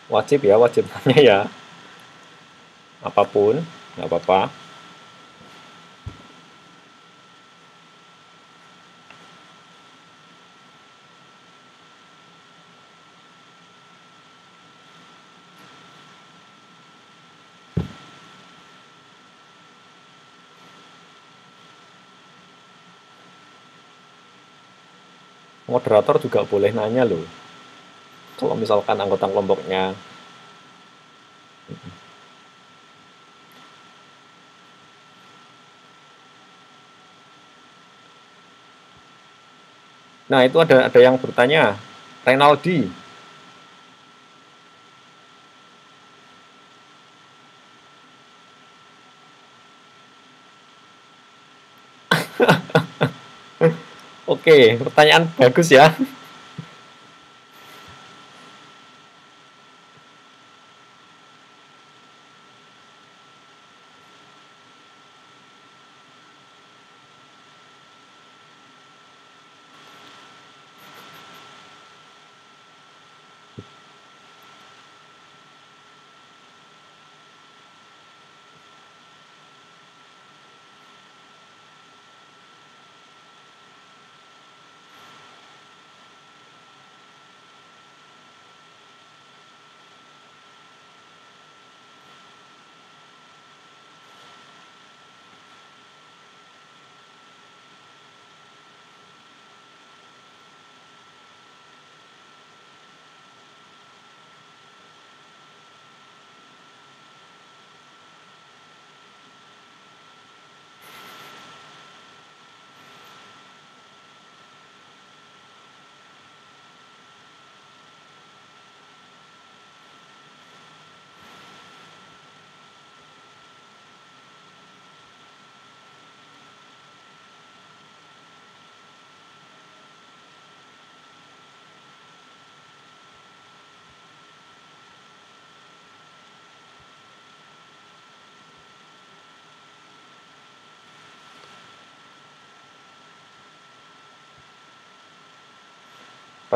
Wajib ya, wajib tanya ya. Apapun, nggak apa-apa. Moderator juga boleh nanya loh. Kalau misalkan anggota kelompoknya. Nah, itu ada yang bertanya, Renaldi. Oke, pertanyaan bagus ya.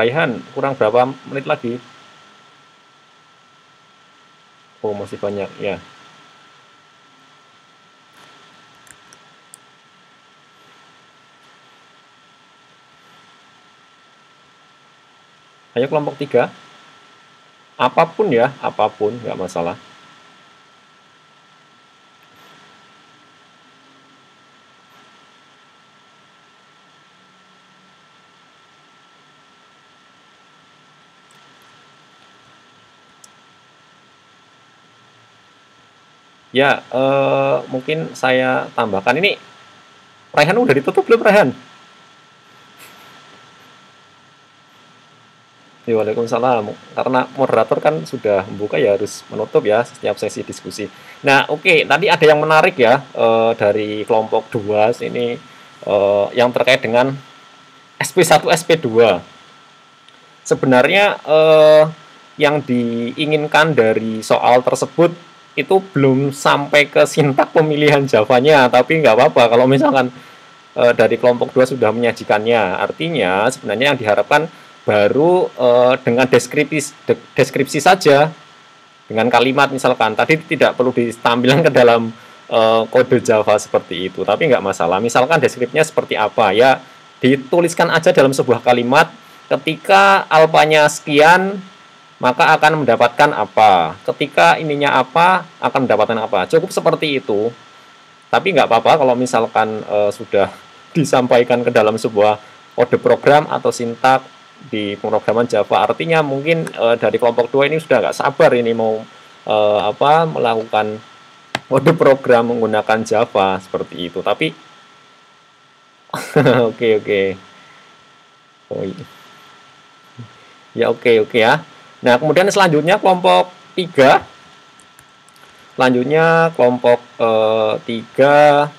Raihan, kurang berapa menit lagi? Oh, masih banyak ya. Ayo kelompok 3. Apapun ya, apapun, nggak masalah. Ya, mungkin saya tambahkan ini. Raihan udah ditutup belum, Raihan? Ya, waalaikumsalam. Karena moderator kan sudah membuka ya harus menutup ya setiap sesi diskusi. Nah, oke, tadi ada yang menarik ya dari kelompok 2 ini yang terkait dengan SP1, SP2. Sebenarnya yang diinginkan dari soal tersebut itu belum sampai ke sintak pemilihan Javanya, tapi nggak apa-apa kalau misalkan dari kelompok 2 sudah menyajikannya. Artinya sebenarnya yang diharapkan baru dengan deskripsi saja, dengan kalimat misalkan. Tadi tidak perlu ditampilkan ke dalam kode Java seperti itu, tapi nggak masalah. Misalkan deskripsinya seperti apa, ya dituliskan aja dalam sebuah kalimat, ketika alfanya sekian, maka akan mendapatkan apa. Ketika ininya apa, akan mendapatkan apa. Cukup seperti itu. Tapi nggak apa-apa kalau misalkan sudah disampaikan ke dalam sebuah kode program atau sintak di pemrograman Java. Artinya mungkin dari kelompok 2 ini sudah nggak sabar ini mau melakukan kode program menggunakan Java seperti itu. Tapi oke oke. Oh, iya. Ya oke ya. Nah, kemudian selanjutnya kelompok 3. Selanjutnya kelompok 3.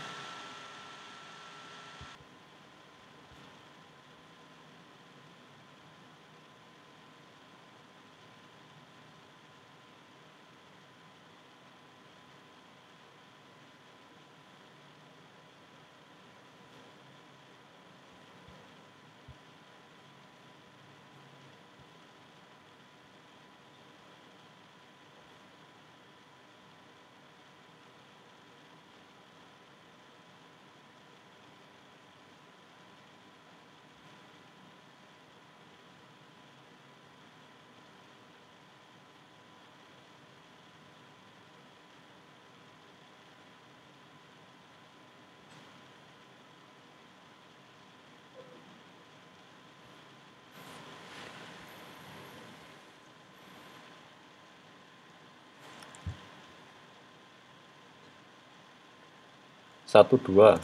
Satu dua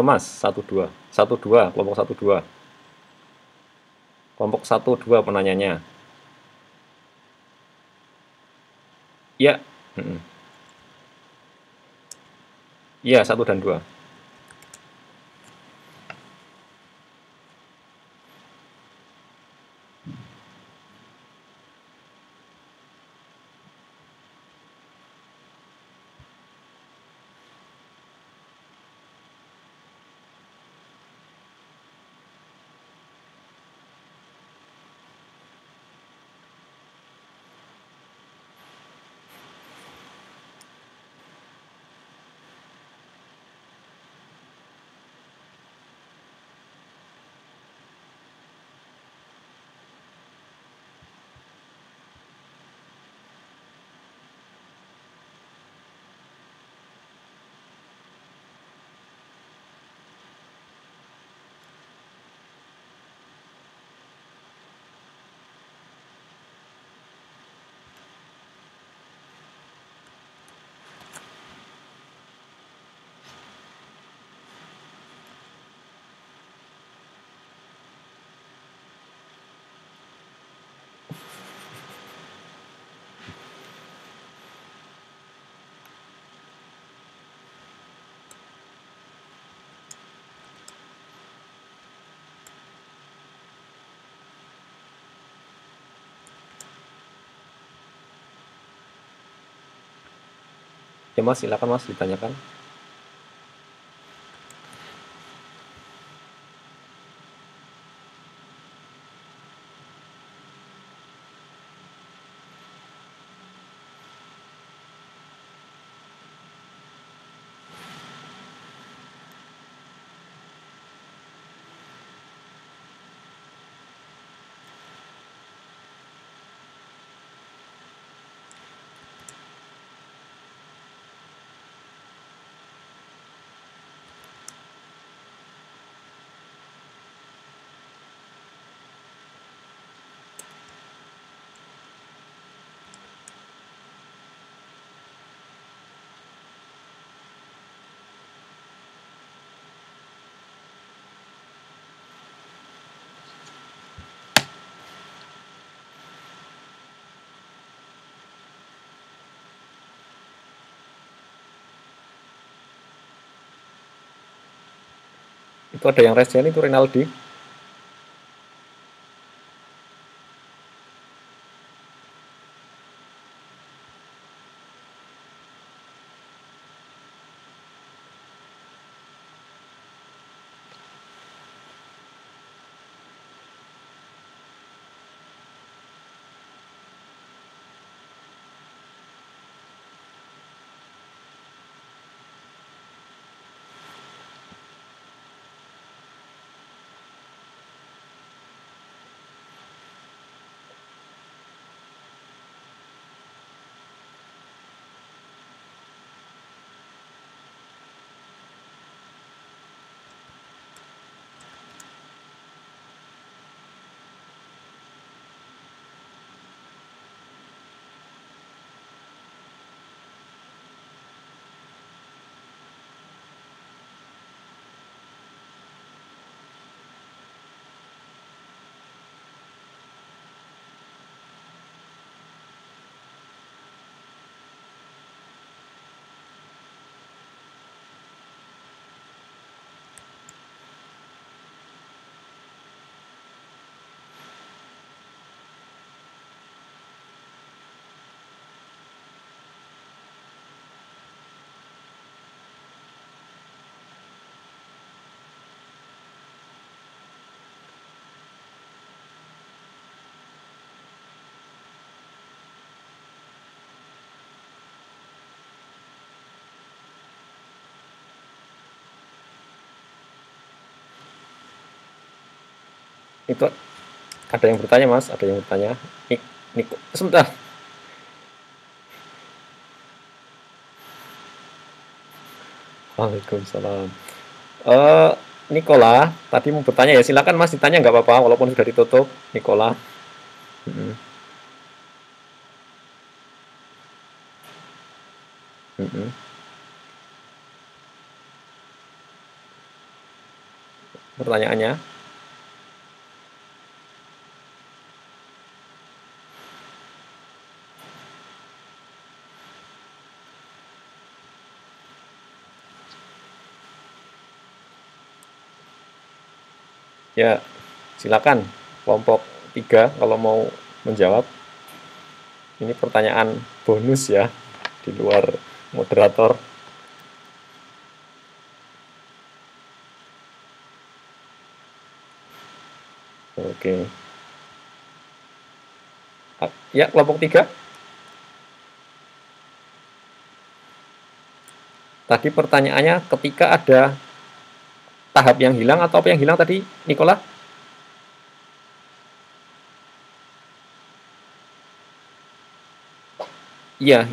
mas, satu dua, kelompok satu dua penanyanya. Ya, iya 1 dan 2. Ya mas, silakan mas ditanyakan. Itu ada yang resen itu Renaldi. Itu ada yang bertanya Mas, ada yang bertanya. Niko, sebentar. Waalaikumsalam. Eh, Nikola, tadi mau bertanya ya, silakan Mas ditanya nggak apa-apa, walaupun sudah ditutup, Nikola. Mm-mm. Mm-mm. Pertanyaannya, ya silakan kelompok 3 kalau mau menjawab. Ini pertanyaan bonus ya, di luar moderator. Oke. Ya, kelompok 3. Tadi pertanyaannya ketika ada tahap yang hilang atau apa yang hilang tadi, Nikola? Iya,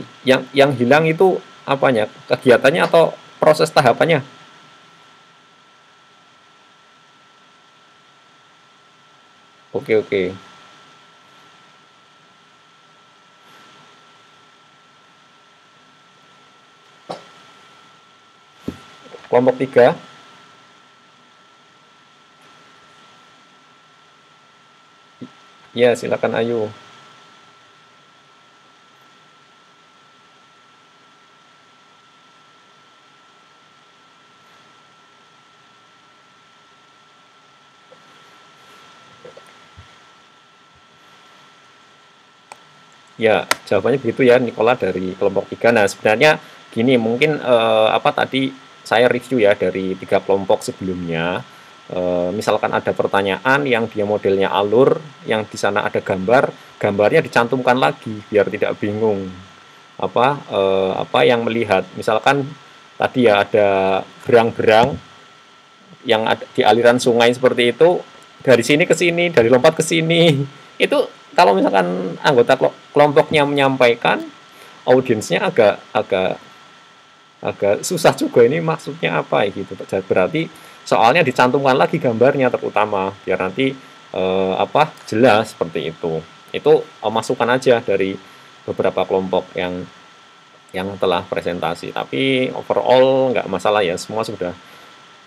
yang hilang itu apanya? Kegiatannya atau proses tahapannya? Oke, oke. Kelompok 3. Ya, silakan Ayu. Ya, jawabannya begitu ya, Nikola dari kelompok 3. Nah, sebenarnya gini, mungkin apa tadi saya review ya dari 3 kelompok sebelumnya. Misalkan ada pertanyaan yang dia modelnya alur, yang di sana ada gambar, gambarnya dicantumkan lagi biar tidak bingung. Apa yang melihat. Misalkan tadi ya ada berang-berang yang ada di aliran sungai seperti itu, dari sini ke sini, dari lompat ke sini. Itu kalau misalkan anggota kelompoknya menyampaikan, audiensnya agak agak agak susah juga ini maksudnya apa gitu. Berarti soalnya dicantumkan lagi gambarnya terutama biar nanti jelas seperti itu. Itu masukan aja dari beberapa kelompok yang telah presentasi. Tapi overall nggak masalah ya, semua sudah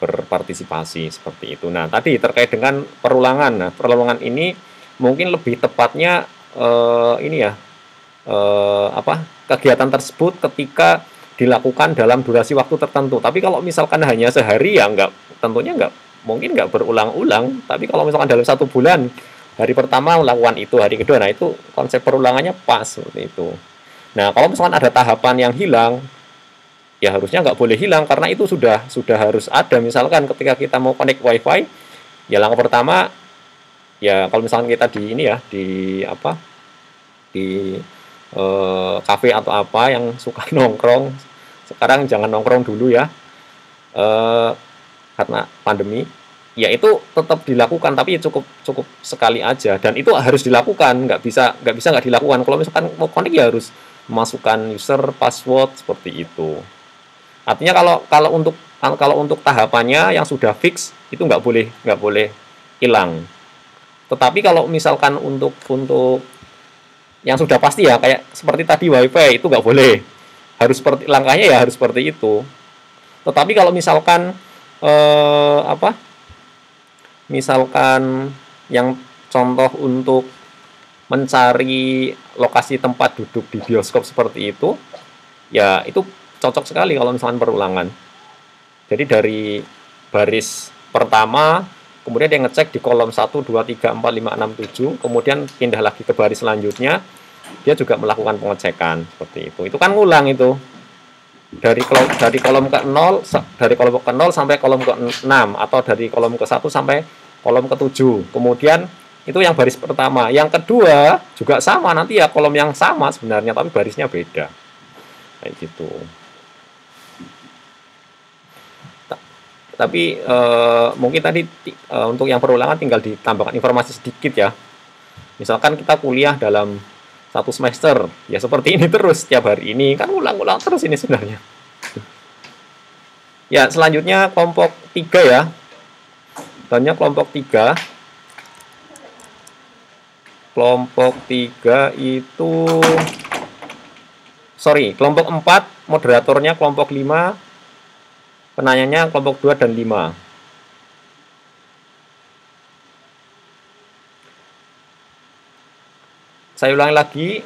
berpartisipasi seperti itu. Nah, tadi terkait dengan perulangan. Nah, perulangan ini mungkin lebih tepatnya ini ya kegiatan tersebut ketika dilakukan dalam durasi waktu tertentu. Tapi kalau misalkan hanya sehari ya tentunya mungkin nggak berulang-ulang, tapi kalau misalkan dalam 1 bulan, hari pertama melakukan itu, hari kedua, nah itu konsep perulangannya pas seperti itu. Nah, kalau misalkan ada tahapan yang hilang, ya harusnya nggak boleh hilang karena itu sudah harus ada. Misalkan ketika kita mau connect WiFi, ya langkah pertama, ya kalau misalkan kita di ini ya, di apa, di kafe atau apa yang suka nongkrong, sekarang jangan nongkrong dulu ya, eh, karena pandemi, ya itu tetap dilakukan tapi cukup cukup sekali aja, dan itu harus dilakukan, nggak bisa nggak dilakukan. Kalau misalkan mau connect ya harus memasukkan user password seperti itu. Artinya kalau untuk tahapannya yang sudah fix itu nggak boleh hilang. Tetapi kalau misalkan untuk yang sudah pasti ya, kayak seperti tadi WiFi itu nggak boleh, harus seperti langkahnya ya harus seperti itu. Tetapi kalau misalkan apa, misalkan yang contoh untuk mencari lokasi tempat duduk di bioskop seperti itu, ya itu cocok sekali kalau misalkan perulangan. Jadi dari baris pertama, kemudian dia ngecek di kolom 1, 2, 3, 4, 5, 6, 7, kemudian pindah lagi ke baris selanjutnya, dia juga melakukan pengecekan seperti itu. Itu kan ngulang itu. Dari kolom ke 0, dari kolom ke 0 sampai kolom ke 6, atau dari kolom ke 1 sampai kolom ke 7. Kemudian itu yang baris pertama. Yang kedua juga sama, nanti ya kolom yang sama sebenarnya tapi barisnya beda. Kayak gitu. Tapi mungkin tadi untuk yang perulangan tinggal ditambahkan informasi sedikit ya. Misalkan kita kuliah dalam 1 semester, ya seperti ini terus setiap hari ini, kan ulang-ulang terus ini sebenarnya. Ya, selanjutnya kelompok 3 ya. Banyak kelompok 3. Kelompok 3 itu, sorry, kelompok 4 moderatornya kelompok 5, penanyanya kelompok 2 dan 5. Saya ulangi lagi,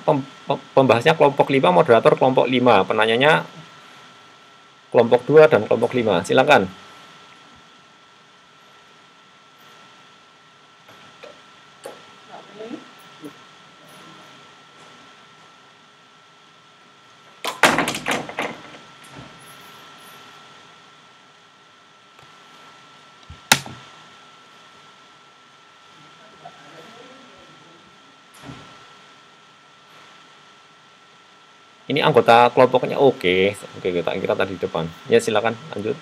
pembahasnya kelompok 5, moderator kelompok 5, penanyanya kelompok 2 dan kelompok 5. Silakan. Ini anggota kelompoknya oke. Oke, kita kira tadi di depan. Ya, silakan lanjut.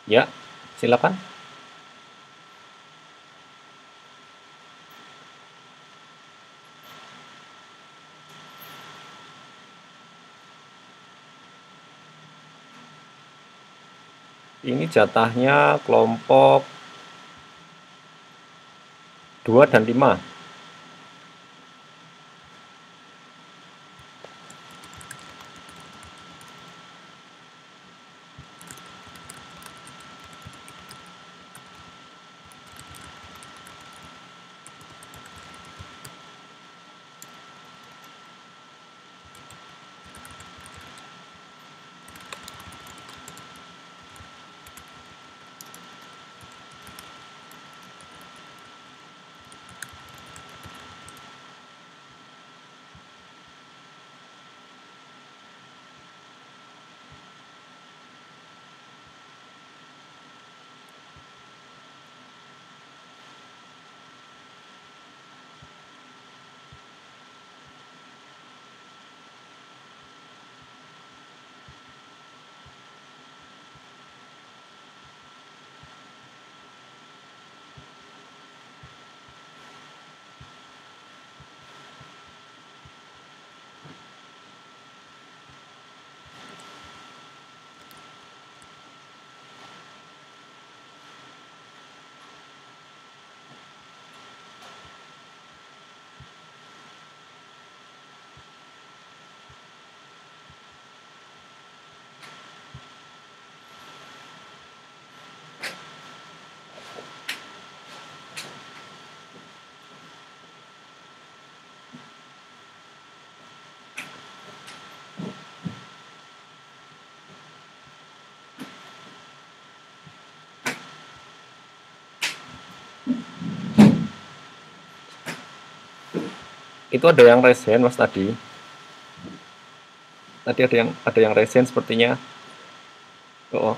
Ya, silakan. Ini jatahnya kelompok 2 dan 5. Itu ada yang resen Mas tadi. Tadi ada yang resen sepertinya. Oh,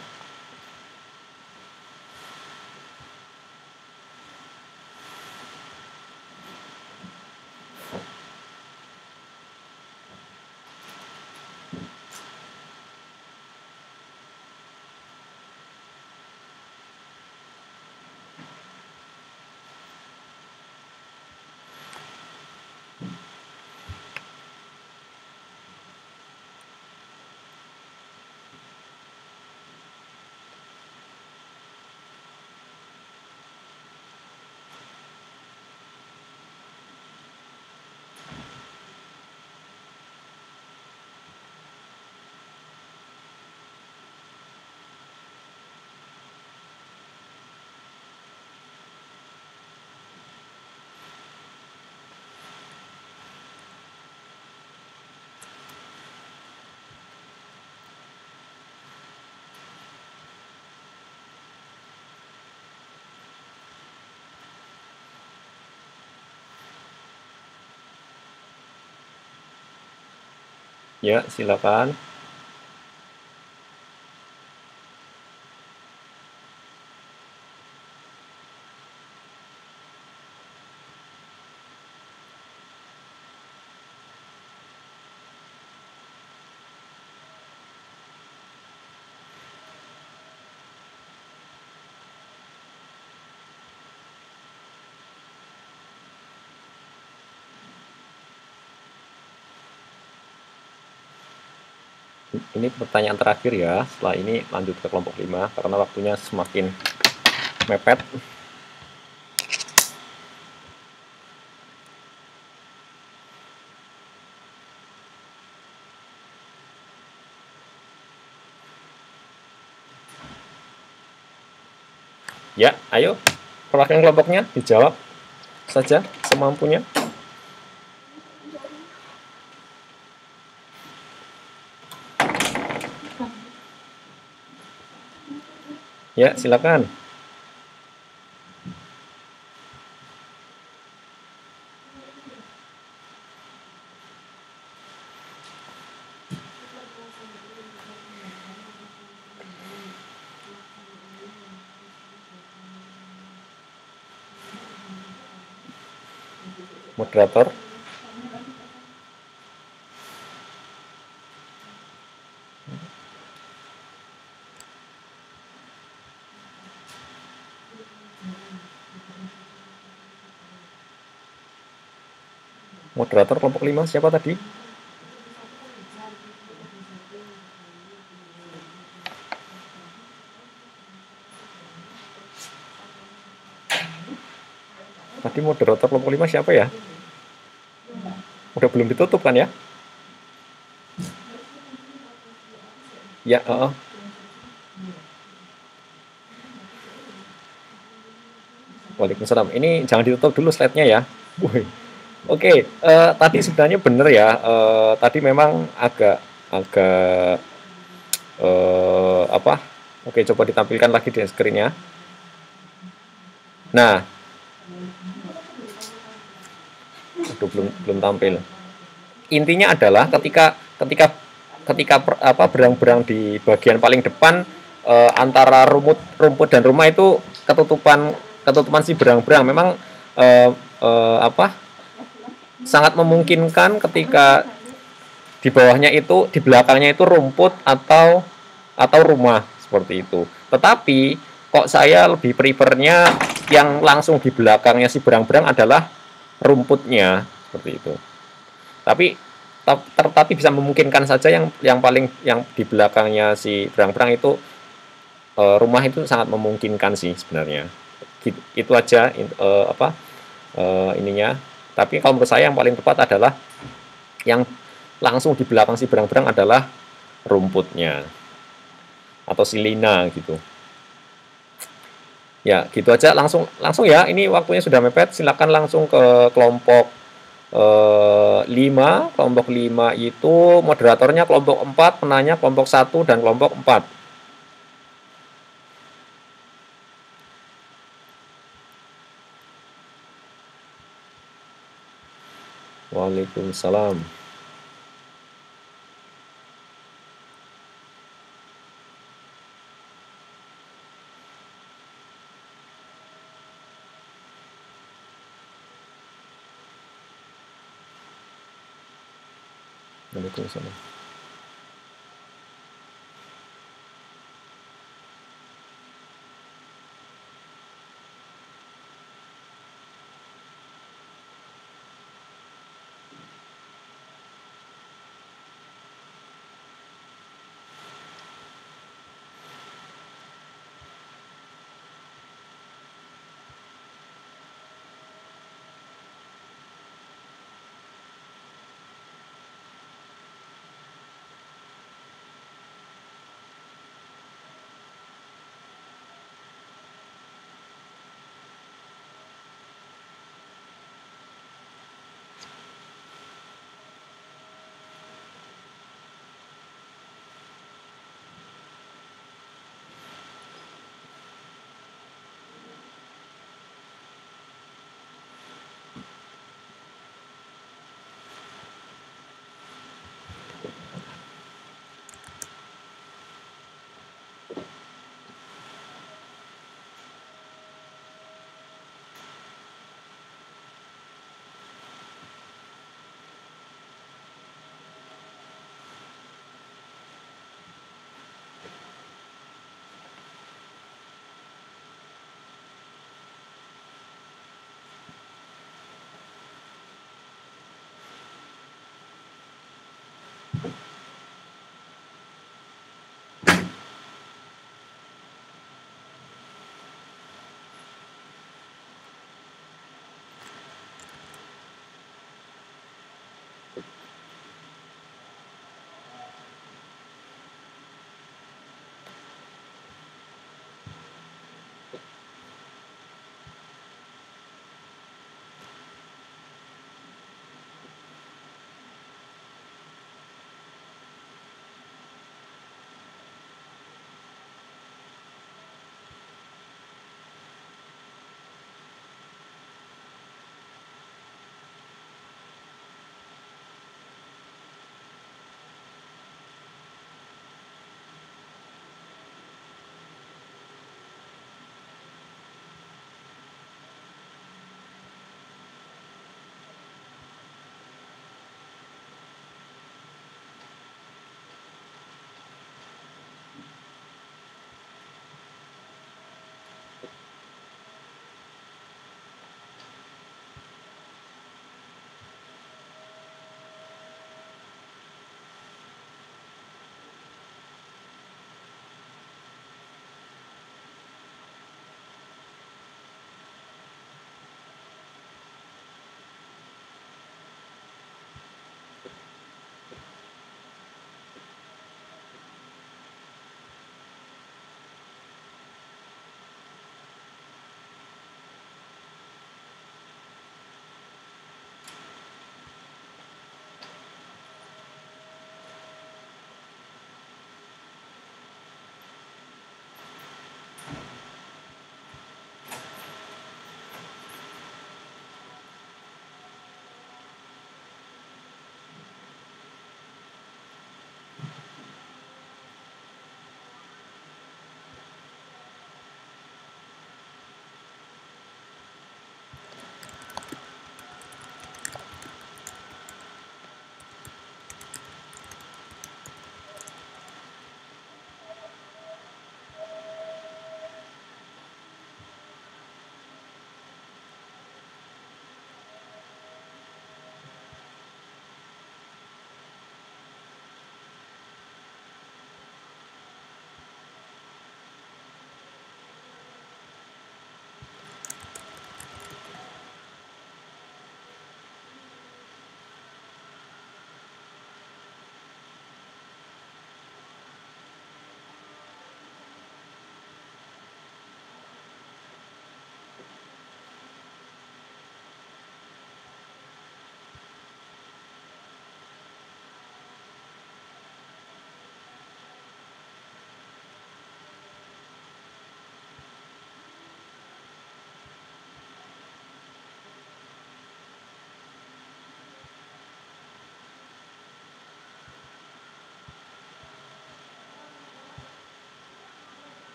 ya, silakan. Ini pertanyaan terakhir ya. Setelah ini lanjut ke kelompok 5 karena waktunya semakin mepet. Ya, ayo perwakilan kelompoknya dijawab saja semampunya. Ya, silakan. Moderator. Moderator kelompok 5 siapa tadi? Tadi moderator kelompok 5 siapa ya? Udah belum ditutup kan ya? Ya, Waalaikumsalam. Ini jangan ditutup dulu slide-nya ya. Wih. Oke, tadi sebenarnya benar ya. Tadi memang agak agak apa? Oke, coba ditampilkan lagi di screen-nya. Nah, aduh, belum tampil. Intinya adalah ketika ketika ketika berang-berang di bagian paling depan, antara rumput dan rumah itu ketutupan ketutupan si berang-berang memang eh, apa sangat memungkinkan ketika di bawahnya itu di belakangnya itu rumput atau rumah seperti itu. Tetapi kok saya lebih prefernya yang langsung di belakangnya si berang-berang adalah rumputnya seperti itu. Tapi tapi bisa memungkinkan saja yang paling yang di belakangnya si berang-berang itu, rumah itu sangat memungkinkan sih sebenarnya. Itu aja ininya. Tapi kalau menurut saya yang paling tepat adalah yang langsung di belakang si berang-berang adalah rumputnya atau si lina gitu. Ya, gitu aja langsung langsung ya. Ini waktunya sudah mepet. Silakan langsung ke kelompok 5. Kelompok 5 itu moderatornya kelompok 4, penanya kelompok 1 dan kelompok 4. Waalaikumsalam. Waalaikumsalam.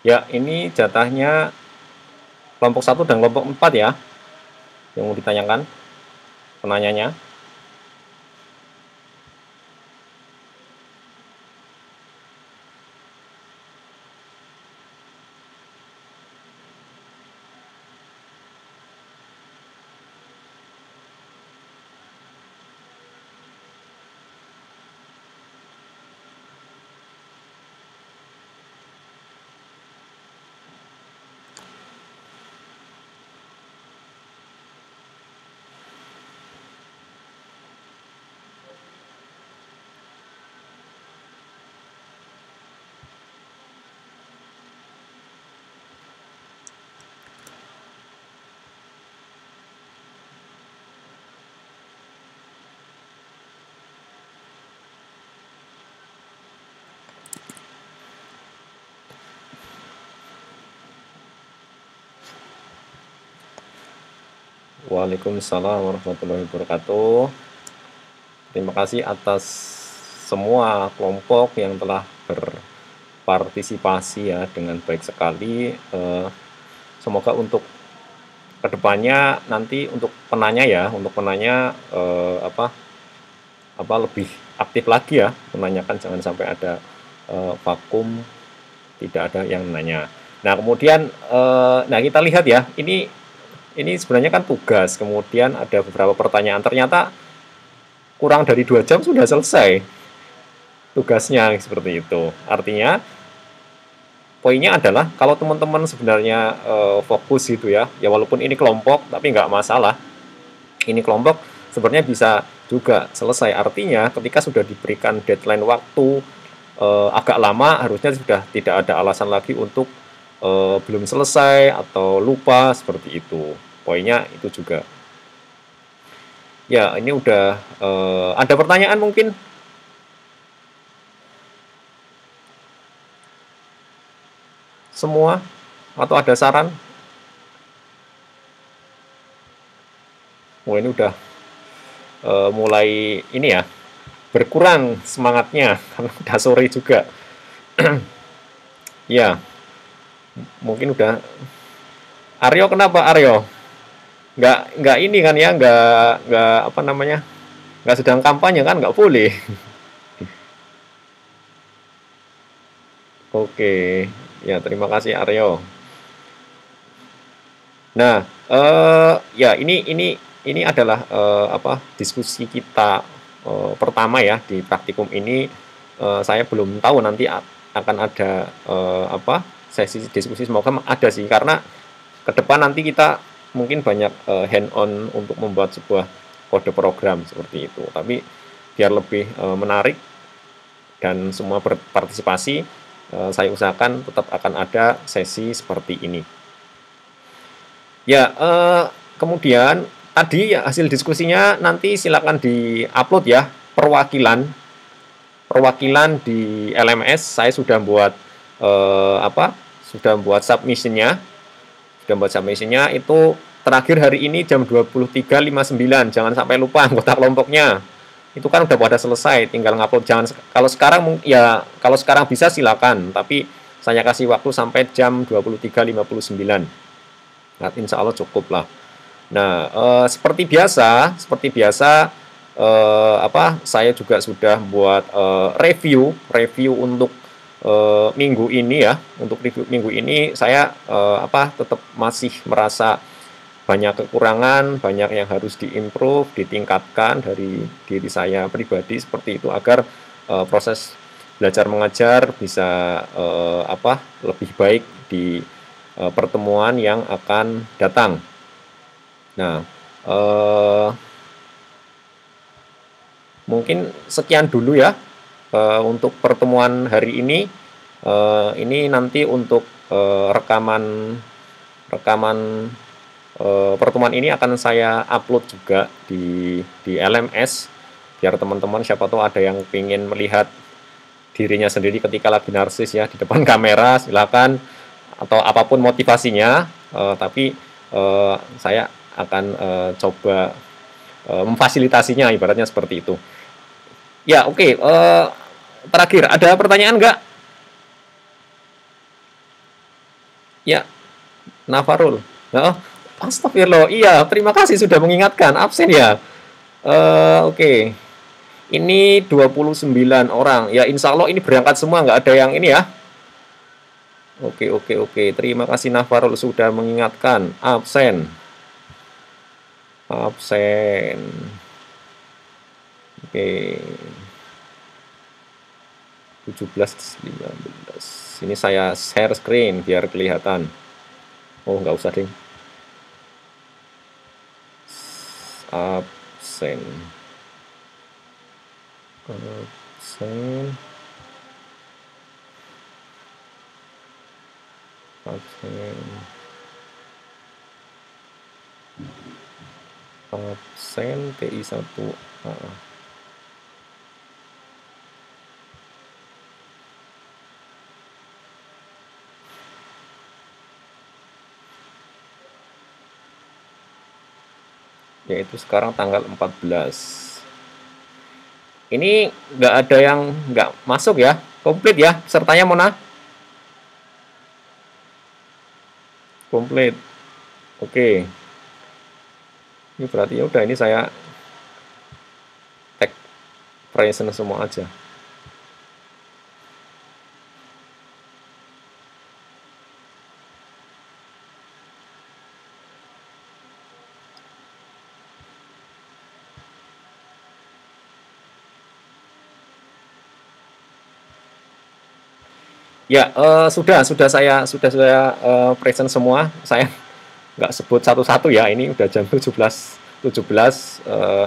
Ya, ini jatahnya kelompok 1 dan kelompok 4 ya, yang mau ditanyakan penanyanya. Waalaikumsalam warahmatullahi wabarakatuh. Terima kasih atas semua kelompok yang telah berpartisipasi ya dengan baik sekali. Semoga untuk kedepannya nanti untuk penanya ya, lebih aktif lagi ya menanyakan, jangan sampai ada vakum, tidak ada yang nanya. Nah kemudian, nah kita lihat ya, ini sebenarnya kan tugas, kemudian ada beberapa pertanyaan, ternyata kurang dari 2 jam sudah selesai tugasnya, seperti itu. Artinya, poinnya adalah kalau teman-teman sebenarnya fokus gitu ya, ya walaupun ini kelompok, tapi nggak masalah. Ini kelompok sebenarnya bisa juga selesai. Artinya, ketika sudah diberikan deadline waktu agak lama, harusnya sudah tidak ada alasan lagi untuk belum selesai atau lupa, seperti itu. Poinnya itu juga. Ya, ini udah ada pertanyaan mungkin? Semua? Atau ada saran? Oh, ini udah mulai ini ya, berkurang semangatnya karena udah sore juga. Ya, mungkin udah. Aryo, kenapa Aryo? Nggak ini kan ya, nggak apa namanya, nggak sedang kampanye kan, nggak boleh. Oke, ya terima kasih Aryo. Nah, ya ini adalah diskusi kita pertama ya di praktikum ini. Saya belum tahu nanti akan ada sesi diskusi, semoga ada sih, karena ke depan nanti kita mungkin banyak hand on untuk membuat sebuah kode program seperti itu. Tapi biar lebih menarik dan semua berpartisipasi, saya usahakan tetap akan ada sesi seperti ini. Ya, kemudian tadi ya, hasil diskusinya nanti silakan di-upload ya, perwakilan di LMS. Saya sudah buat submission-nya. Itu terakhir hari ini jam 23.59. Jangan sampai lupa anggota kelompoknya. Itu kan udah pada selesai, tinggal ngupload. Kalau sekarang bisa silakan, tapi saya kasih waktu sampai jam 23.59. Nah, insya Allah cukup lah. Nah, seperti biasa, saya juga sudah buat review untuk minggu ini ya. Untuk review minggu ini saya tetap masih merasa banyak kekurangan, banyak yang harus diimprove, ditingkatkan dari diri saya pribadi, seperti itu, agar proses belajar mengajar bisa lebih baik di pertemuan yang akan datang. Nah, mungkin sekian dulu ya untuk pertemuan hari ini. Ini nanti untuk rekaman pertemuan ini akan saya upload juga di LMS, biar teman-teman siapa tahu ada yang ingin melihat dirinya sendiri ketika lagi narsis ya di depan kamera, silakan, atau apapun motivasinya. Tapi saya akan coba memfasilitasinya, ibaratnya seperti itu. Ya, oke. Terakhir, ada pertanyaan nggak? Ya, Nafarul. Oh, astagfirullah. Iya, terima kasih sudah mengingatkan. Absen ya. Oke. Ini 29 orang. Ya, insya Allah ini berangkat semua, nggak ada yang ini ya. Oke, oke, oke. Terima kasih Nafarul sudah mengingatkan. Absen. Absen. Oke. 17, 19. Ini saya share screen biar kelihatan. Oh, nggak usah ding. Absen. Absen. Absen. Absen TI1A. Yaitu sekarang tanggal 14. Ini nggak ada yang nggak masuk ya, komplit ya, pesertanya Mona? Komplit. Oke. Ini berarti ya udah, ini saya tag present semua aja. Ya, sudah saya present semua. Saya nggak sebut satu-satu ya. Ini udah jam 17,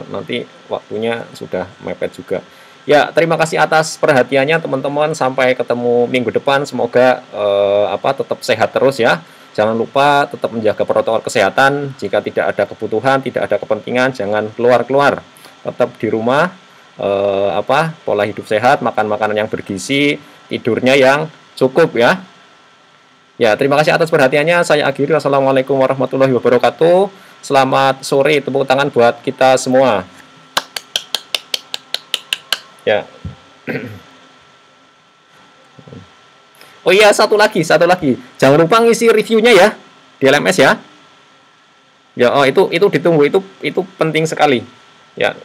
nanti waktunya sudah mepet juga. Ya, terima kasih atas perhatiannya teman-teman. Sampai ketemu minggu depan. Semoga tetap sehat terus ya. Jangan lupa tetap menjaga protokol kesehatan. Jika tidak ada kebutuhan, tidak ada kepentingan, jangan keluar-keluar. Tetap di rumah. Pola hidup sehat, makan makanan yang bergizi, tidurnya yang cukup ya. Ya, terima kasih atas perhatiannya. Saya akhiri. Wassalamualaikum warahmatullahi wabarakatuh. Selamat sore, tepuk tangan buat kita semua. Ya. Oh iya, satu lagi. Jangan lupa ngisi reviewnya ya di LMS ya. Ya, oh itu ditunggu, itu penting sekali. Ya.